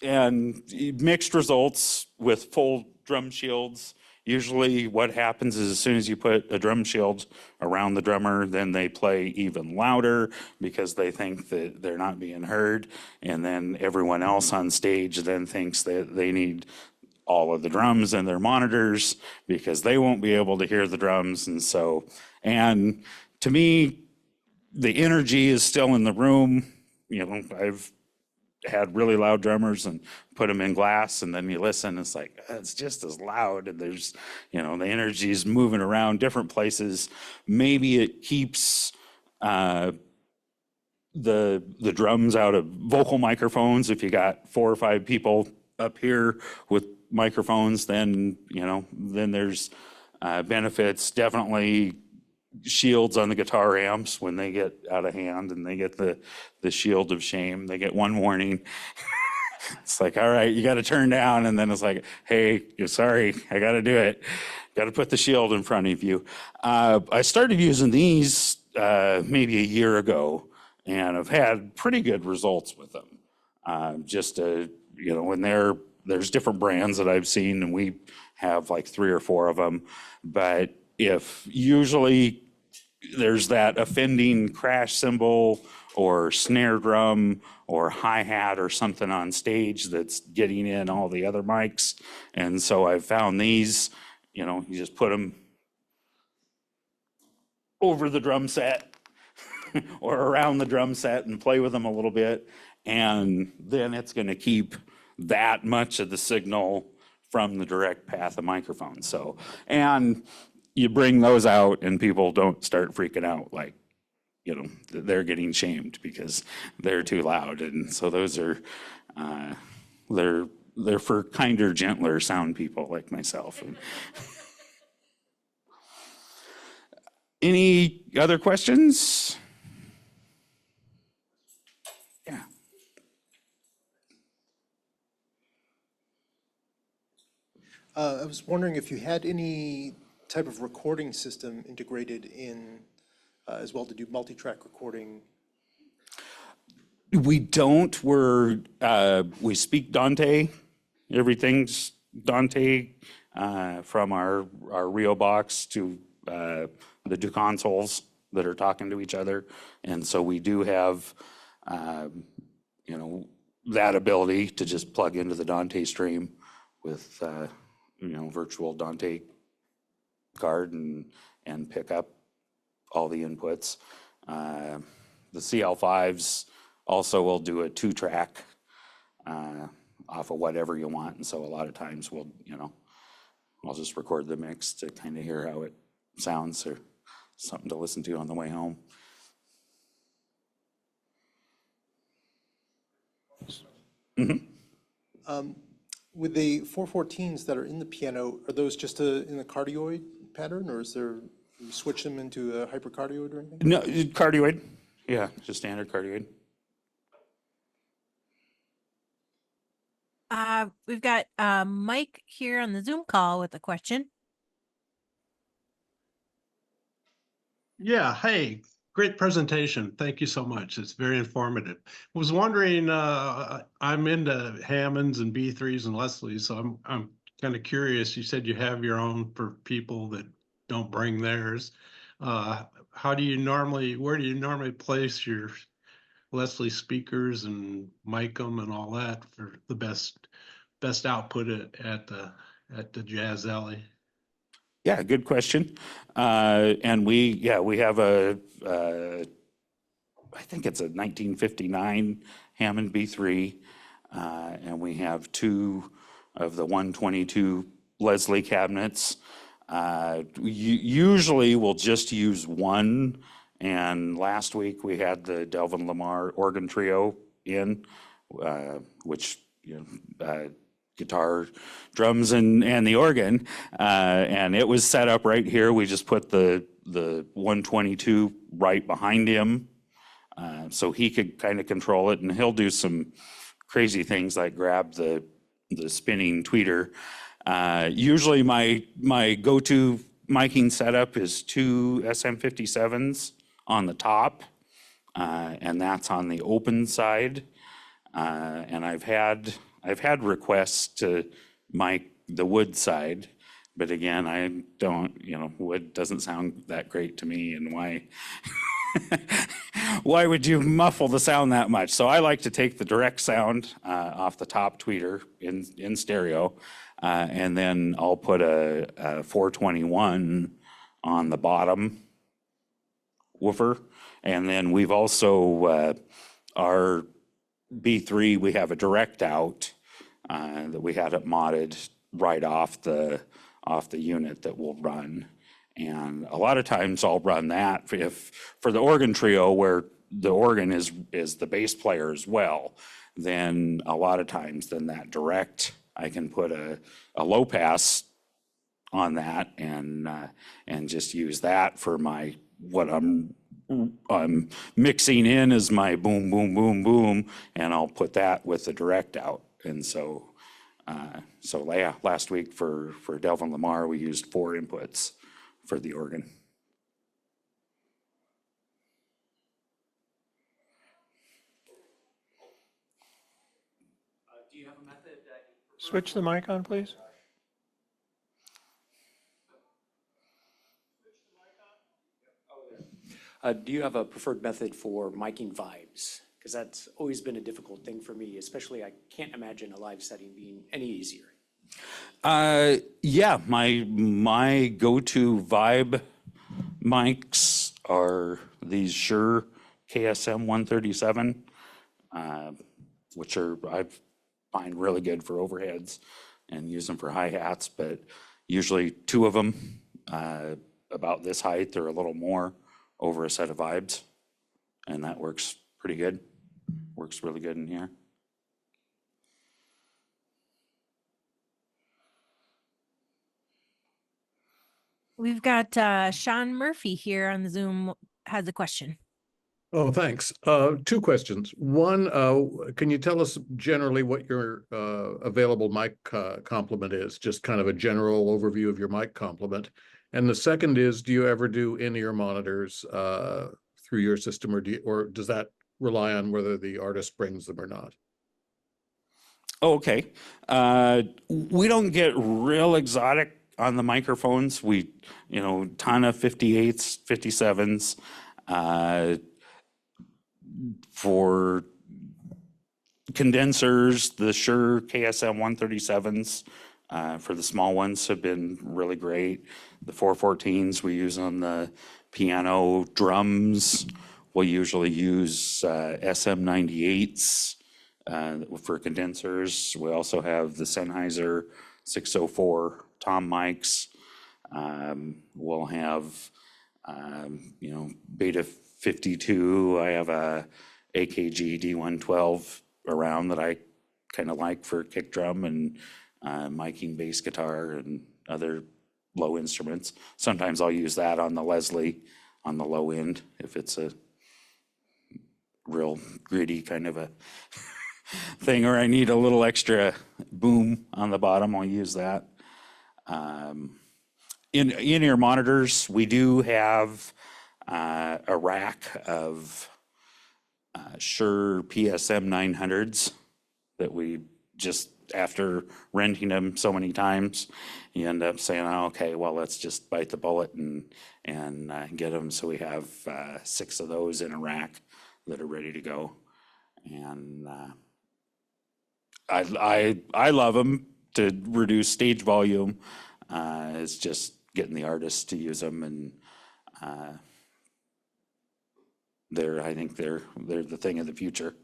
and mixed results with full drum shields. Usually what happens is as soon as you put a drum shield around the drummer, then they play even louder because they think that they're not being heard. And then everyone else on stage then thinks that they need all of the drums and their monitors because they won't be able to hear the drums. And to me, the energy is still in the room. I've had really loud drummers and put them in glass, and then you listen, it's like, it's just as loud, and there's, the energy is moving around different places. Maybe it keeps the drums out of vocal microphones. If you got 4 or 5 people up here with microphones, then there's benefits. Definitely shields on the guitar amps when they get out of hand and they get the shield of shame. They get one warning. It's like, all right, you got to turn down, and then it's like, hey, you're sorry, I got to do it. Got to put the shield in front of you. I started using these maybe a year ago, and I've had pretty good results with them. When there's different brands that I've seen, and we have like 3 or 4 of them. But if usually there's that offending crash cymbal or snare drum or hi-hat or something on stage that's getting in all the other mics. And so I've found these, you just put them over the drum set or around the drum set and play with them a little bit. And then it's going to keep that much of the signal from the direct path of microphone. So, and you bring those out and people don't start freaking out like, you know, they're getting shamed because they're too loud. And so those are, they're for kinder, gentler sound people like myself. Any other questions? Yeah. I was wondering if you had any type of recording system integrated in as well to do multi-track recording. We don't. We speak Dante. Everything's Dante from our Rio box to the two consoles that are talking to each other. And so we do have, you know, that ability to just plug into the Dante stream with, you know, virtual Dante card and pick up all the inputs. The CL5s also will do a 2-track off of whatever you want. And so a lot of times we'll, you know, I'll just record the mix to kind of hear how it sounds or something to listen to on the way home. With the 414s that are in the piano, are those just in the cardioid pattern, or is there, you switch them into a hypercardioid or anything? No, cardioid. Yeah, just standard cardioid. We've got Mike here on the Zoom call with a question. Yeah, hey, great presentation. Thank you so much. It's very informative. Was wondering, I'm into Hammonds and B3s and Leslies, so I'm kind of curious. You said you have your own for people that don't bring theirs. Where do you normally place your Leslie speakers and mic them and all that for the best output at the Jazz Alley? Yeah, good question. And we have I think it's a 1959 Hammond B3, and we have 2 of the 122 Leslie cabinets. Usually we'll just use one, and last week we had the Delvin Lamar organ trio in, which, you know, guitar, drums, and the organ, and it was set up right here. We just put the 122 right behind him, so he could kind of control it, and he'll do some crazy things like grab the spinning tweeter. Usually my go-to miking setup is 2 SM57s on the top, and that's on the open side, and I've had requests to mic the wood side, but again, I don't, you know, wood doesn't sound that great to me, and why would you muffle the sound that much? So I like to take the direct sound off the top tweeter in stereo, and then I'll put a 421 on the bottom woofer, and then we've also, our B3, we have a direct out that we had it modded right off the unit that will run. And a lot of times I'll run that for the organ trio, where the organ is the bass player as well. Then a lot of times then that direct, I can put a low pass on that and just use that for what I'm mixing in is my boom, boom, boom, boom, and I'll put that with the direct out. And so yeah, last week for Delvin Lamar, we used 4 inputs for the organ. Do you have a method that you switch the mic on, please? Do you have a preferred method for miking vibes? Because that's always been a difficult thing for me, especially I can't imagine a live setting being any easier. Yeah, my go-to vibe mics are these Shure KSM 137, which I find really good for overheads and use them for hi-hats, but usually 2 of them about this height or a little more over a set of vibes, and that works pretty good. Works really good in here. We've got Sean Murphy here on the Zoom, has a question. Oh, thanks. 2 questions. One, can you tell us generally what your available mic complement is? Just kind of a general overview of your mic complement. And the second is, do you ever do in-ear monitors through your system, or does that rely on whether the artist brings them or not? Okay. We don't get real exotic on the microphones. We, ton of 58s, 57s. For condensers, the Shure KSM 137s for the small ones have been really great. The 414s we use on the piano. Drums, we'll usually use SM98s for condensers. We also have the Sennheiser 604 tom mics. We'll have, Beta 52. I have a AKG D112 around that I kind of like for kick drum and miking bass guitar and other low instruments. Sometimes I'll use that on the Leslie on the low end if it's a real gritty kind of a thing, or I need a little extra boom on the bottom, I'll use that. In-ear monitors, we do have a rack of Shure PSM 900s that we just, after renting them so many times, you end up saying, oh, okay, well, let's just bite the bullet and get them. So we have 6 of those in a rack that are ready to go. And I love them to reduce stage volume. It's just getting the artists to use them, and I think they're the thing of the future.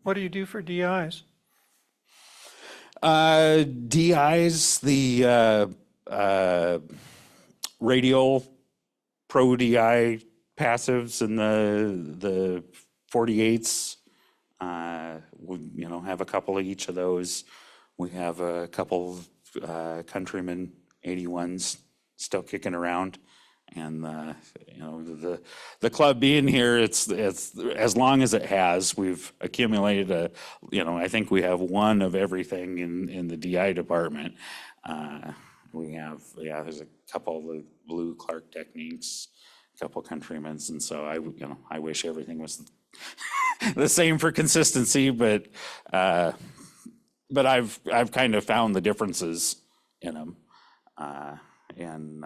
What do you do for DIs? DIs, the Radial Pro DI passives and the 48s. We have a couple of each of those. We have a couple of Countryman 81s still kicking around. And the club being here, it's as long as it has, we've accumulated I think we have one of everything in the DI department. We have, there's a couple of blue Clark Techniques, a couple Countrymans, and so I wish everything was the same for consistency, but I've kind of found the differences in them, and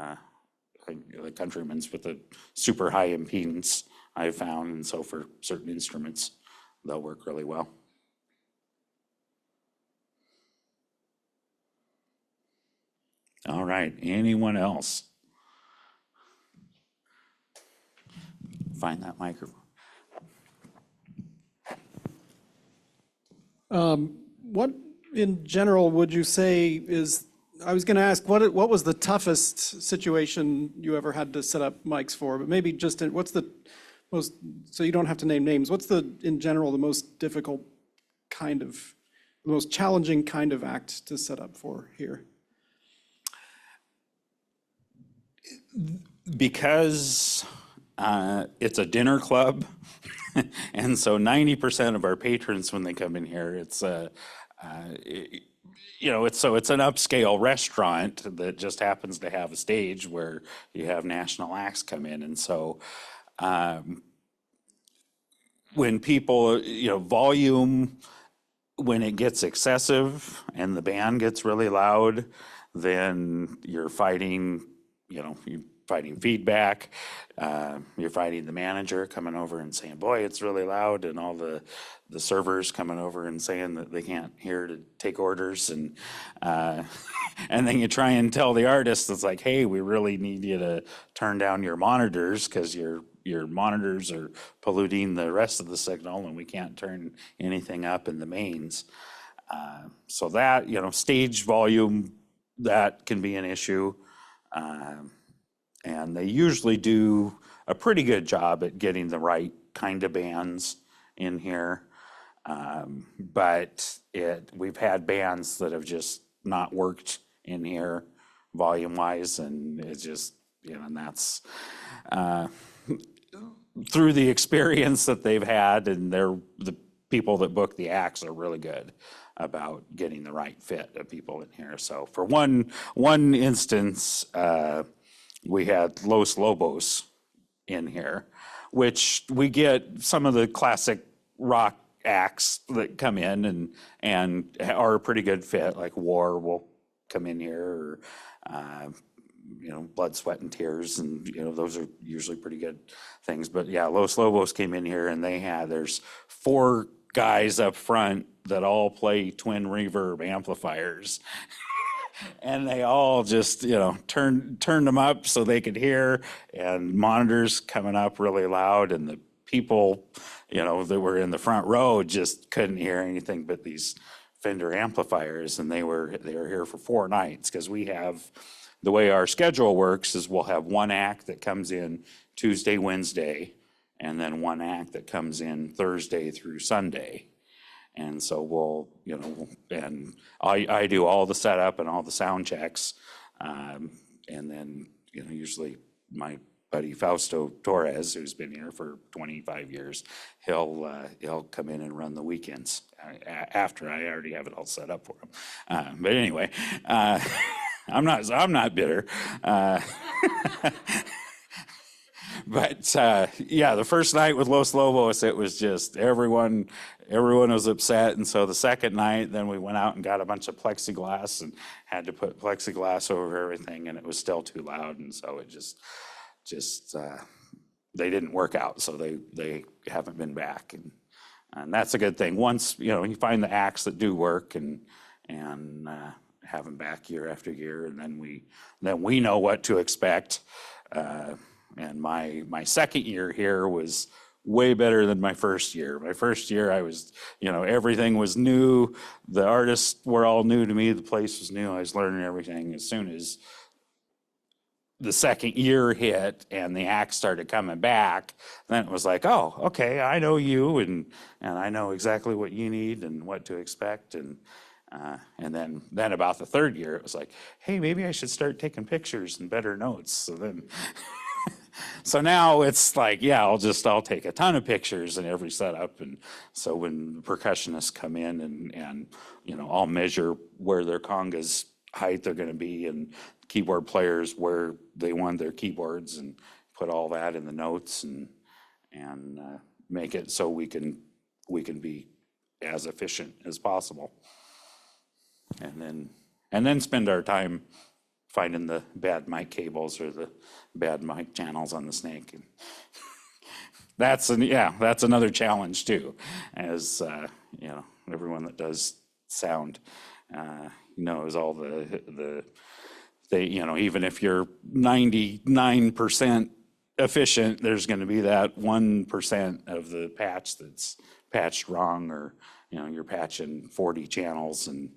the Countryman's with a super high impedance I've found, and so for certain instruments they'll work really well. All right, anyone else? Find that microphone. What in general would you say is, I was going to ask, what was the toughest situation you ever had to set up mics for, but maybe just what's the most, so you don't have to name names, what's in general the most difficult the most challenging kind of act to set up for here? Because it's a dinner club, and so 90% of our patrons when they come in here, it's an upscale restaurant that just happens to have a stage where you have national acts come in, and so when people, volume, when it gets excessive and the band gets really loud, then you're fighting feedback. You're fighting the manager coming over and saying, boy, it's really loud, and all the servers coming over and saying that they can't hear to take orders. And and then you try and tell the artist, it's like, hey, we really need you to turn down your monitors because you're your monitors are polluting the rest of the signal and we can't turn anything up in the mains. So that, stage volume, that can be an issue. And they usually do a pretty good job at getting the right kind of bands in here. But we've had bands that have just not worked in here volume-wise, and it's just, and that's through the experience that they've had, and the people that book the acts are really good about getting the right fit of people in here. So for one instance, we had Los Lobos in here, which we get some of the classic rock acts that come in and are a pretty good fit, like War will come in here, or Blood, Sweat, and Tears, and those are usually pretty good things. But yeah, Los Lobos came in here, and there's 4 guys up front that all play twin reverb amplifiers. And they all just, turned them up so they could hear, and monitors coming up really loud, and the people, that were in the front row just couldn't hear anything but these Fender amplifiers, and they were here for 4 nights, because we have, the way our schedule works is we'll have one act that comes in Tuesday, Wednesday, and then one act that comes in Thursday through Sunday. And so we'll, and I do all the setup and all the sound checks. And then, usually my buddy Fausto Torres, who's been here for 25 years, he'll come in and run the weekends after I already have it all set up for him. But anyway, I'm not bitter. But yeah, the first night with Los Lobos, it was just everyone was upset. And so the second night, then we went out and got a bunch of plexiglass and had to put plexiglass over everything, and it was still too loud. And so it just they didn't work out. So they haven't been back. And that's a good thing. Once, you find the acts that do work and have them back year after year, and then we know what to expect. And my second year here was way better than my first year. My first year, I was, everything was new. The artists were all new to me. The place was new. I was learning everything. As soon as the second year hit and the acts started coming back, then it was like, oh, okay, I know you, and I know exactly what you need and what to expect. And then about the third year, it was like, hey, maybe I should start taking pictures and better notes. So then. So now it's like, yeah, I'll take a ton of pictures in every setup. And so when the percussionists come in and I'll measure where their congas height they're going to be, and keyboard players where they want their keyboards, and put all that in the notes and make it so we can be as efficient as possible. And then spend our time finding the bad mic cables or the bad mic channels on the snake. And that's another challenge too, as everyone that does sound knows all the even if you're 99% efficient, there's going to be that 1% of the patch that's patched wrong, or you're patching 40 channels, and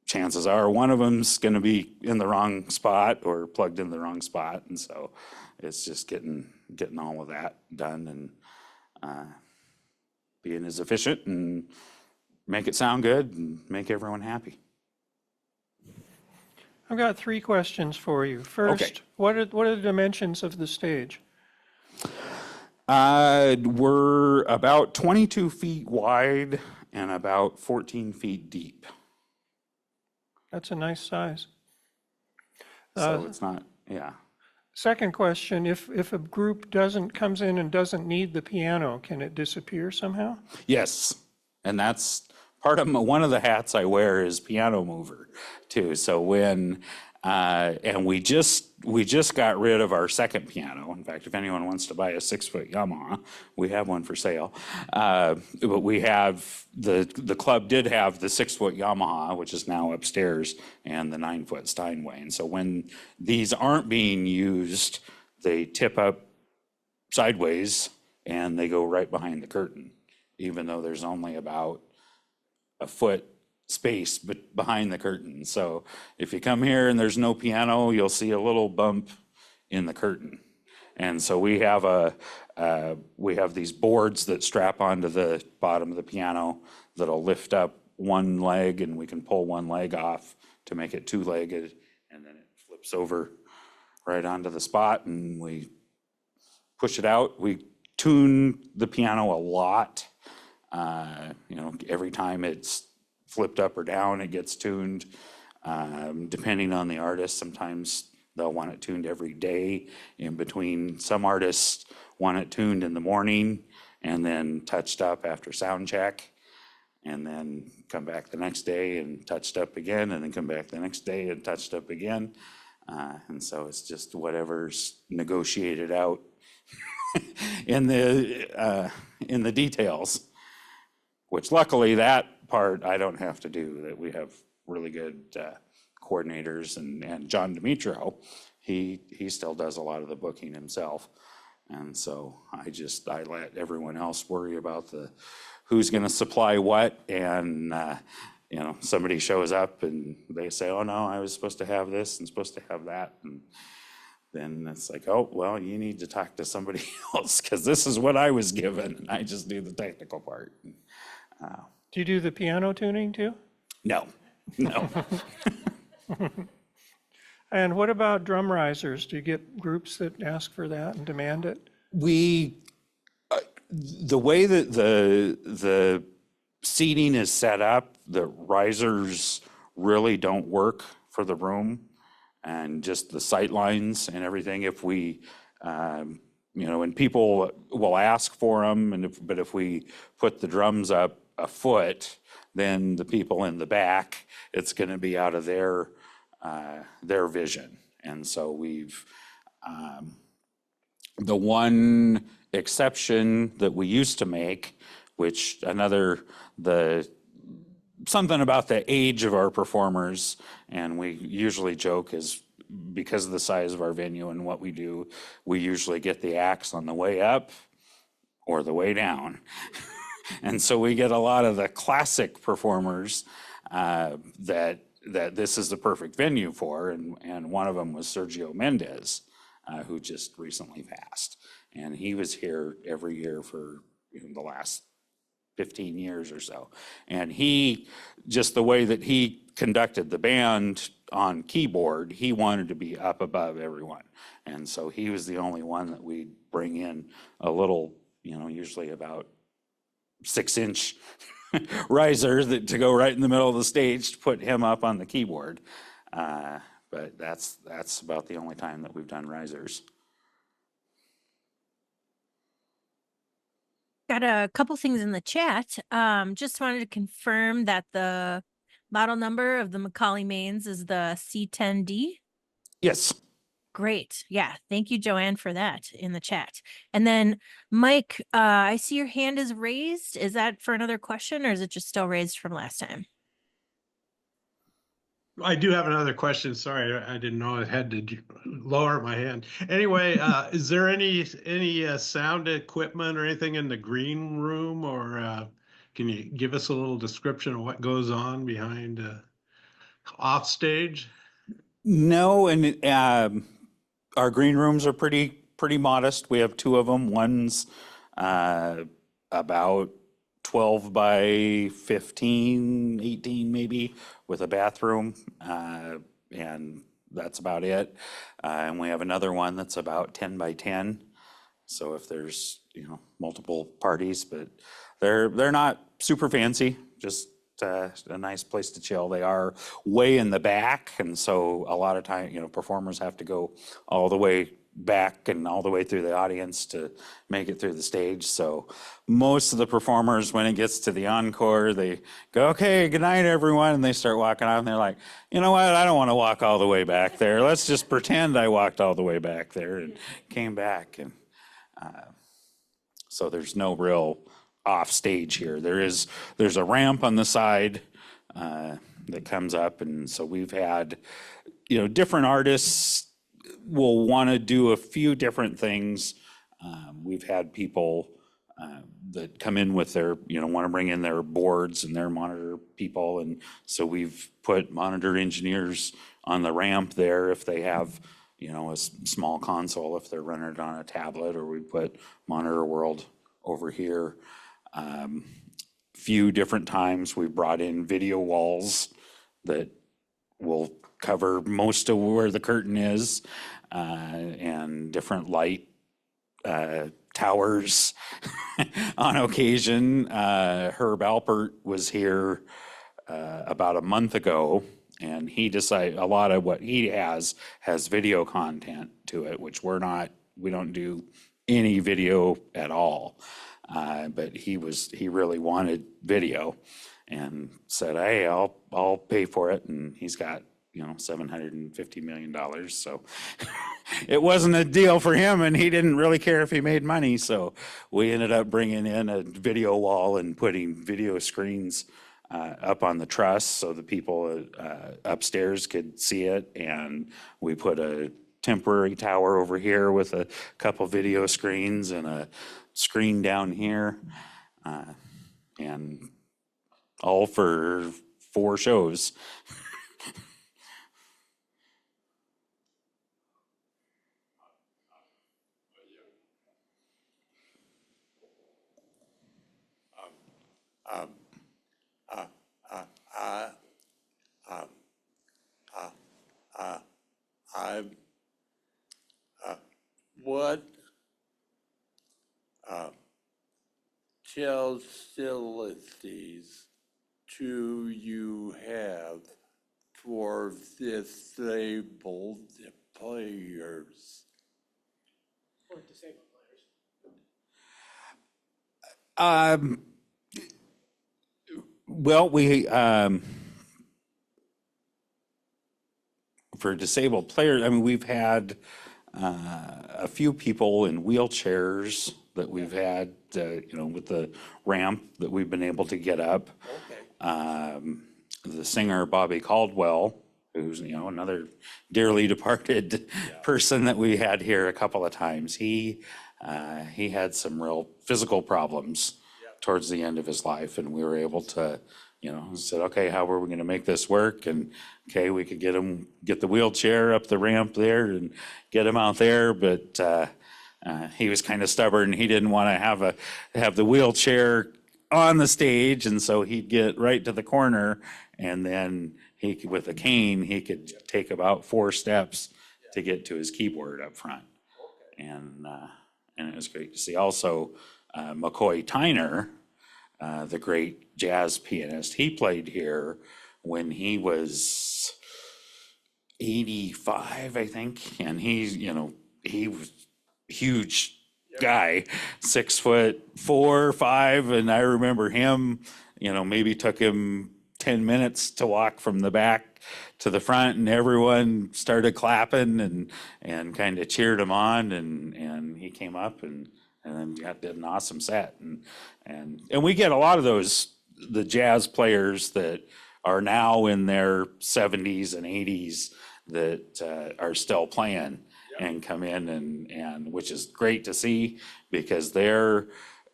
chances are one of them's going to be in the wrong spot or plugged in the wrong spot. And so it's just getting all of that done, and being as efficient and make it sound good and make everyone happy. I've got 3 questions for you. First, Okay. What are the dimensions of the stage? We're about 22 feet wide and about 14 feet deep. That's a nice size. So it's not, yeah. Second question, if a group comes in and doesn't need the piano, can it disappear somehow? Yes, and that's part of one of the hats I wear is piano mover too. So when and we just got rid of our second piano. In fact, if anyone wants to buy a 6-foot Yamaha, we have one for sale. But we have the club did have the 6-foot Yamaha, which is now upstairs, and the 9-foot Steinway. And so when these aren't being used, they tip up sideways and they go right behind the curtain, even though there's only about a foot space behind the curtain. So if you come here and there's no piano, you'll see a little bump in the curtain. And so we have these boards that strap onto the bottom of the piano that'll lift up one leg, and we can pull one leg off to make it two-legged, and then it flips over right onto the spot, and we push it out. We tune the piano a lot. Every time it's flipped up or down, it gets tuned. Depending on the artist, sometimes they'll want it tuned every day in between. Some artists want it tuned in the morning and then touched up after sound check, and then come back the next day and touched up again, and then come back the next day and touched up again. And so it's just whatever's negotiated out in the details, which luckily that part I don't have to do. That we have really good coordinators, and John Dimitriou, he still does a lot of the booking himself. And so I let everyone else worry about who's going to supply what. And somebody shows up and they say, oh no, I was supposed to have this and supposed to have that, and then it's like, oh well, you need to talk to somebody else, because this is what I was given and I just do the technical part. Do you do the piano tuning too? No. And what about drum risers? Do you get groups that ask for that and demand it? The way that the seating is set up, the risers really don't work for the room, and just the sight lines and everything. If we, and people will ask for them, but if we put the drums up a foot, then the people in the back, it's going to be out of their vision. And so we've, the one exception that we used to make, which something about the age of our performers, and we usually joke, is because of the size of our venue and what we do, we usually get the acts on the way up or the way down. And so we get a lot of the classic performers that this is the perfect venue for, and one of them was Sergio Mendes, who just recently passed. And he was here every year for the last 15 years or so. And just the way that he conducted the band on keyboard, he wanted to be up above everyone. And so he was the only one that we'd bring in a little, usually about 6-inch riser to go right in the middle of the stage to put him up on the keyboard. But that's about the only time that we've done risers. Got a couple things in the chat. Just wanted to confirm that the model number of the Macaulay mains is the C10D. Yes. Great. Yeah. Thank you, Joanne, for that in the chat. And then Mike, I see your hand is raised. Is that for another question, or is it just still raised from last time? I do have another question. Sorry, I didn't know I had to lower my hand. Anyway, is there any sound equipment or anything in the green room, or can you give us a little description of what goes on behind off stage? No, and our green rooms are pretty modest. We have 2 of them. One's about 12 by 15, 18 maybe, with a bathroom, and that's about it. And we have another one that's about 10 by 10. So if there's multiple parties, but they're not super fancy, just a nice place to chill. They are way in the back, and so a lot of time, performers have to go all the way back and all the way through the audience to make it through the stage. So most of the performers, when it gets to the encore, they go, okay, good night, everyone, and they start walking off, and they're like, you know what, I don't want to walk all the way back there. Let's just pretend I walked all the way back there and came back. And so there's no real off stage here. There's a ramp on the side that comes up, and so we've had different artists will want to do a few different things We've had people that come in with their, want to bring in their boards and their monitor people. And so we've put monitor engineers on the ramp there if they have, a small console, if they're running it on a tablet, or we put Monitor World over here. Few different times we brought in video walls that will cover most of where the curtain is, and different light towers on occasion. Herb Alpert was here about a month ago, and he decided a lot of what he has video content to it, which we don't do any video at all. But he really wanted video and said, hey, I'll pay for it. And he's got, $750 million. So it wasn't a deal for him, and he didn't really care if he made money. So we ended up bringing in a video wall and putting video screens up on the truss so the people upstairs could see it. And we put a temporary tower over here with a couple video screens and a screen down here, and all for 4 shows. What facilities do you have for disabled players? For disabled players. Well, we for disabled players, I mean, we've had a few people in wheelchairs that we've had, with the ramp that we've been able to get up. Okay. The singer Bobby Caldwell, who's another dearly departed person that we had here a couple of times. He had some real physical problems towards the end of his life, and we were able to, said, okay, how are we going to make this work? And okay, we could get the wheelchair up the ramp there and get him out there, but he was kind of stubborn. He didn't want to have the wheelchair on the stage, and so he'd get right to the corner, and then with a cane, he could take about 4 steps to get to his keyboard up front. And it was great to see. Also, McCoy Tyner, the great jazz pianist, he played here when he was 85, I think, and he was a huge guy, 6'4", 5", and I remember him, maybe took him 10 minutes to walk from the back to the front, and everyone started clapping and kind of cheered him on, and he came up and then did an awesome set, and we get a lot of the jazz players that are now in their 70s and 80s that are still playing and come in, and which is great to see, because they're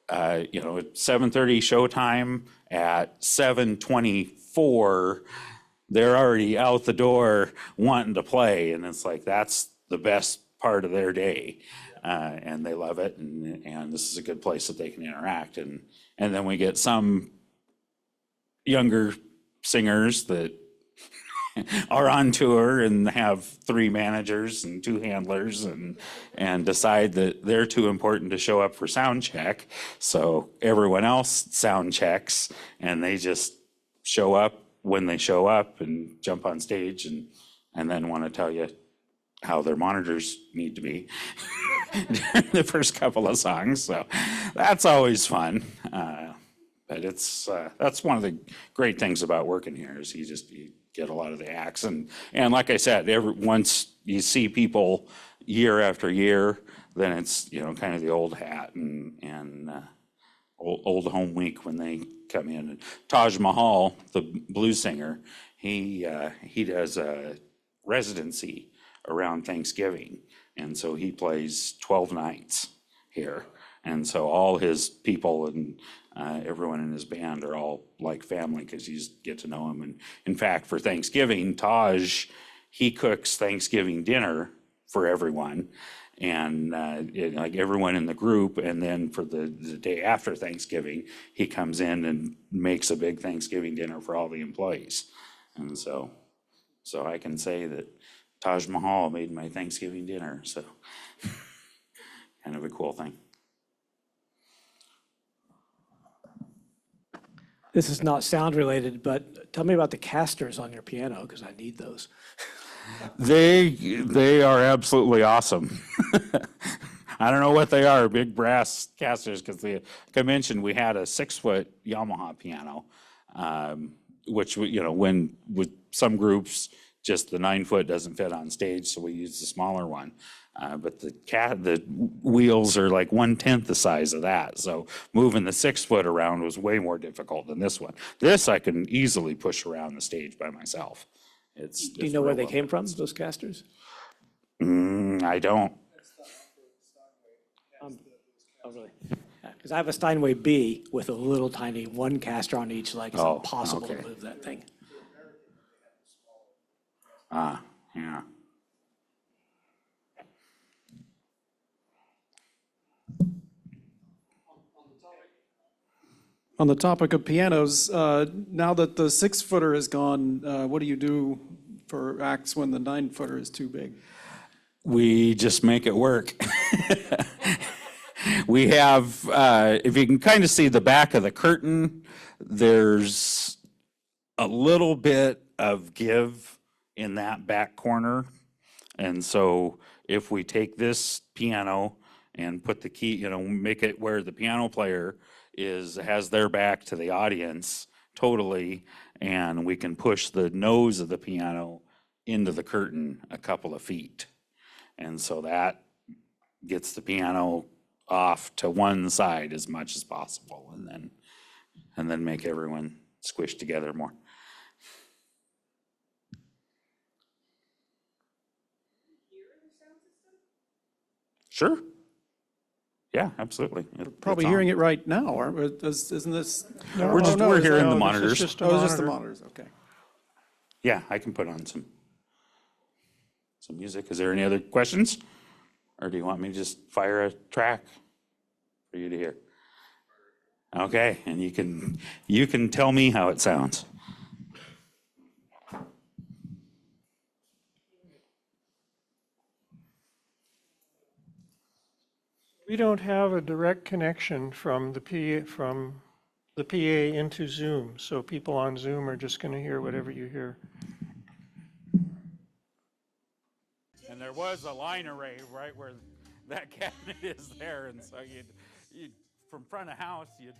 at 7:30 showtime, at 7:24 they're already out the door wanting to play, and it's like that's the best part of their day, and they love it, and this is a good place that they can interact, and then we get some younger singers that are on tour and have 3 managers and 2 handlers and decide that they're too important to show up for sound check. So everyone else sound checks, and they just show up when they show up and jump on stage and then want to tell you how their monitors need to be during the first couple of songs. So that's always fun. But that's one of the great things about working here is you get a lot of the acts, and like I said, once you see people year after year, then it's kind of the old hat and old home week when they come in. And Taj Mahal, the blues singer, he does a residency around Thanksgiving, and so he plays 12 nights here. And so all his people and everyone in his band are all like family because you just get to know him. And in fact, for Thanksgiving, Taj, he cooks Thanksgiving dinner for everyone. And like everyone in the group, and then for the day after Thanksgiving, he comes in and makes a big Thanksgiving dinner for all the employees. And so I can say that Taj Mahal made my Thanksgiving dinner, so kind of a cool thing. This is not sound related, but tell me about the casters on your piano, because I need those. They are absolutely awesome. I don't know what they are, big brass casters, because like I mentioned, we had a 6-foot Yamaha piano, which, when with some groups, just the 9-foot doesn't fit on stage, so we use the smaller one. But the wheels are like 1/10 the size of that, so moving the 6-foot around was way more difficult than this one. This I can easily push around the stage by myself. Do you know where they came from, those casters? I don't. Oh, really? Because I have a Steinway B with a little tiny one caster on each leg. It's impossible to move that thing. Yeah. On the topic of pianos, now that the 6-footer is gone, what do you do for acts when the 9-footer is too big? We just make it work. We have, if you can kind of see the back of the curtain, there's a little bit of give in that back corner. And so if we take this piano and put the key, make it where the piano player has their back to the audience totally, and we can push the nose of the piano into the curtain a couple of feet. And so that gets the piano off to one side as much as possible, and then make everyone squish together more. Sure. Yeah, absolutely. Probably hearing it right now, aren't we? Isn't this? We're hearing the monitors. It's just the monitors, okay. Yeah, I can put on some music. Is there any other questions? Or do you want me to just fire a track for you to hear? Okay, and you can tell me how it sounds. We don't have a direct connection from the PA into Zoom, so people on Zoom are just going to hear whatever you hear. And there was a line array right where that cabinet is there, and so you'd from front of house, it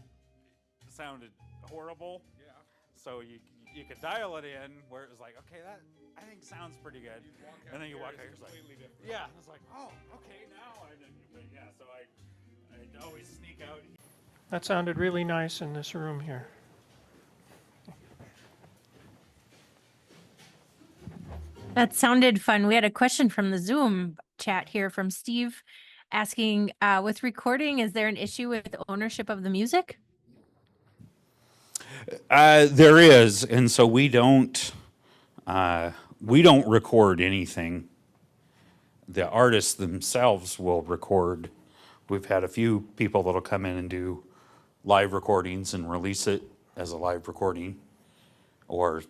sounded horrible. Yeah. So you could dial it in where it was like, okay, that I think sounds pretty good. And then you walk out, it's like, yeah, it's like, oh, okay, now I didn't. Yeah, so I'd always sneak out. That sounded really nice in this room here. That sounded fun. We had a question from the Zoom chat here from Steve asking, with recording, is there an issue with ownership of the music? There is, and so we don't record anything. The artists themselves will record. We've had a few people that'll come in and do live recordings and release it as a live recording, or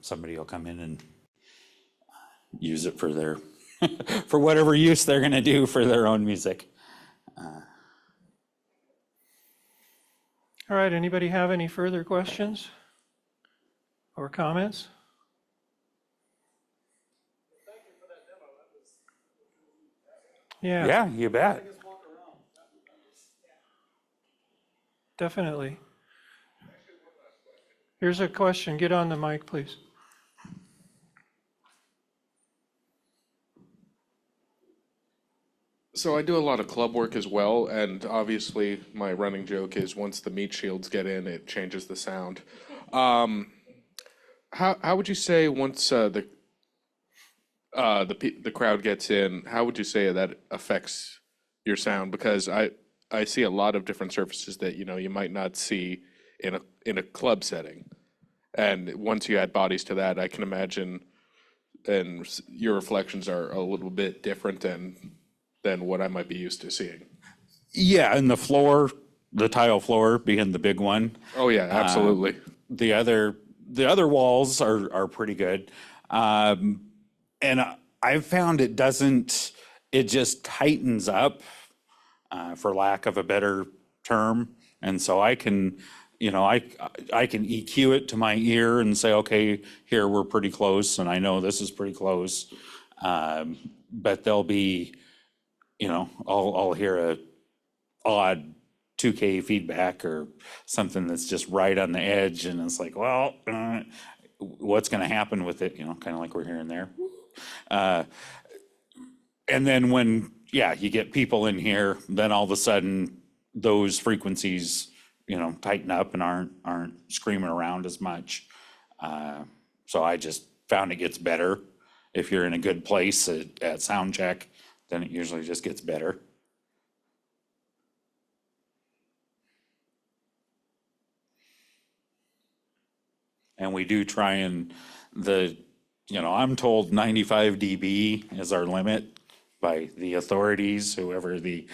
somebody will come in and use it for their for whatever use they're going to do for their own music. All right, anybody have any further questions or comments? Yeah. Yeah, you bet. Definitely. Here's a question. Get on the mic, please. So I do a lot of club work as well, and obviously my running joke is once the meat shields get in, it changes the sound. How would you say once the crowd gets in, how would you say that affects your sound, because I see a lot of different surfaces that, you know, you might not see in a club setting. And once you add bodies to that, I can imagine, and your reflections are a little bit different than what I might be used to seeing. Yeah, and the tile floor being the big one. Oh yeah, absolutely. The other walls are pretty good. And I've found it just tightens up, for lack of a better term. And so I can, you know, I can EQ it to my ear and say, okay, here we're pretty close, and I know this is pretty close. But there'll be, you know, I'll hear a odd 2K feedback or something that's just right on the edge, and it's like, well, what's going to happen with it? You know, kind of like we're hearing there. And then when, yeah, you get people in here, then all of a sudden those frequencies, you know, tighten up and aren't screaming around as much. So I just found it gets better. If you're in a good place at sound check, then it usually just gets better. And we do try and I'm told 95 dB is our limit by the authorities, whoever the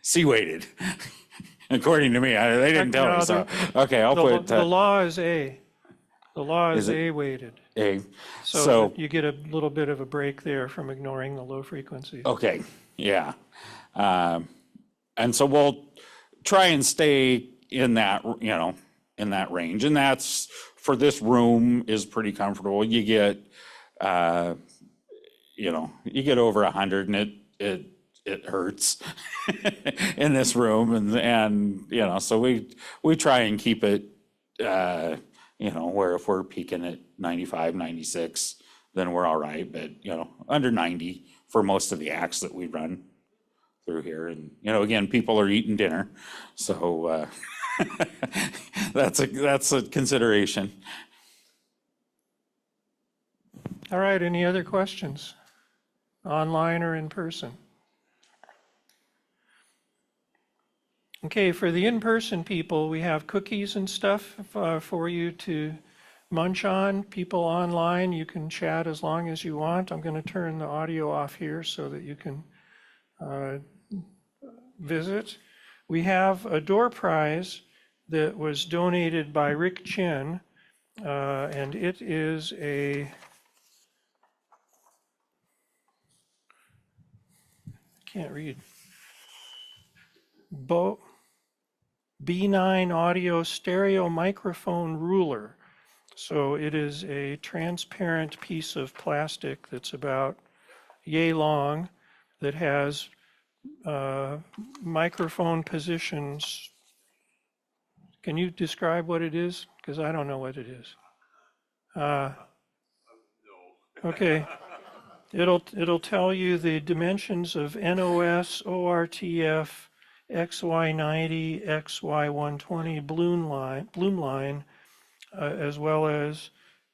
C-weighted. According to me, they didn't tell me, so, okay, I'll put. The law is A. The law is Is it A-weighted. A. So you get a little bit of a break there from ignoring the low frequencies. Okay, yeah. And so we'll try and stay in that, you know, in that range. And that's, for this room, is pretty comfortable. You get, you get over 100 and it hurts in this room. And, you know, so we try and keep it, where if we're peaking at 95, 96, then we're all right. But, you know, under 90 for most of the acts that we run through here. And, you know, again, people are eating dinner. So that's a consideration. All right, any other questions? Online or in person? Okay, for the in-person people, we have cookies and stuff for you to munch on. People online, you can chat as long as you want. I'm going to turn the audio off here so that you can visit. We have a door prize that was donated by Rick Chin, and it is a can't read. B9 audio stereo microphone ruler. So it is a transparent piece of plastic that's about yay long that has microphone positions. Can you describe what it is? Because I don't know what it is. Okay. It'll tell you the dimensions of NOS, ORTF, XY90, XY120 bloom line, as well as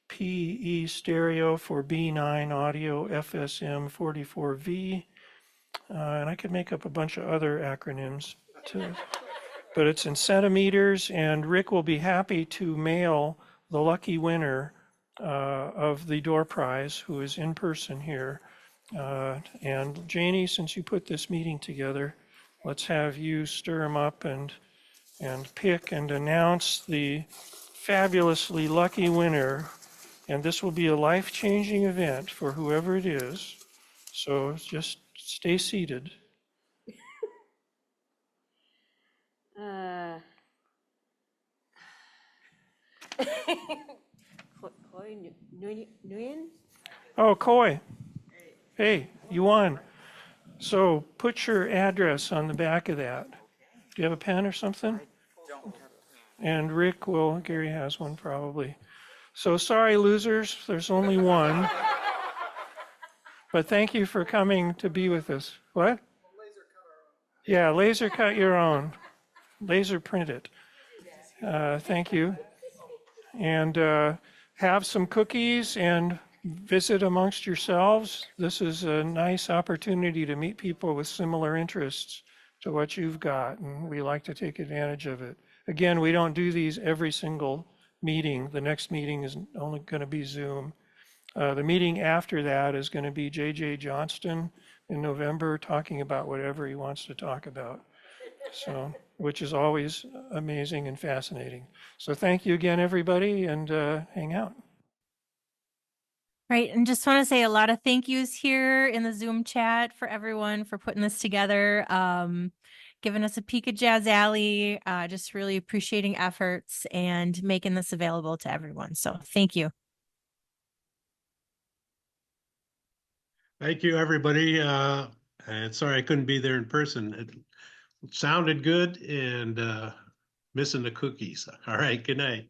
PE stereo for B9 audio, FSM 44V, and I could make up a bunch of other acronyms too. But it's in centimeters, and Rick will be happy to mail the lucky winner of the door prize, who is in person here. And Jayney, since you put this meeting together, let's have you stir them up and pick and announce the fabulously lucky winner. And this will be a life-changing event for whoever it is. So just stay seated. Nguyen? Oh, Coy. Hey, you won. So put your address on the back of that. Do you have a pen or something? And Rick will, Gary has one probably. So sorry, losers, there's only one. But thank you for coming to be with us. What? Yeah, laser cut your own. Laser print it. Thank you. And have some cookies and visit amongst yourselves. This is a nice opportunity to meet people with similar interests to what you've got, and we like to take advantage of it. Again, we don't do these every single meeting. The next meeting is only going to be Zoom. The meeting after that is going to be J.J. Johnston in November, talking about whatever he wants to talk about. So, which is always amazing and fascinating. So thank you again, everybody, and hang out. Right, and just want to say a lot of thank yous here in the Zoom chat for everyone for putting this together, giving us a peek at Jazz Alley, just really appreciating efforts and making this available to everyone. So thank you. Thank you, everybody. And sorry I couldn't be there in person. It sounded good and missing the cookies. All right, good night.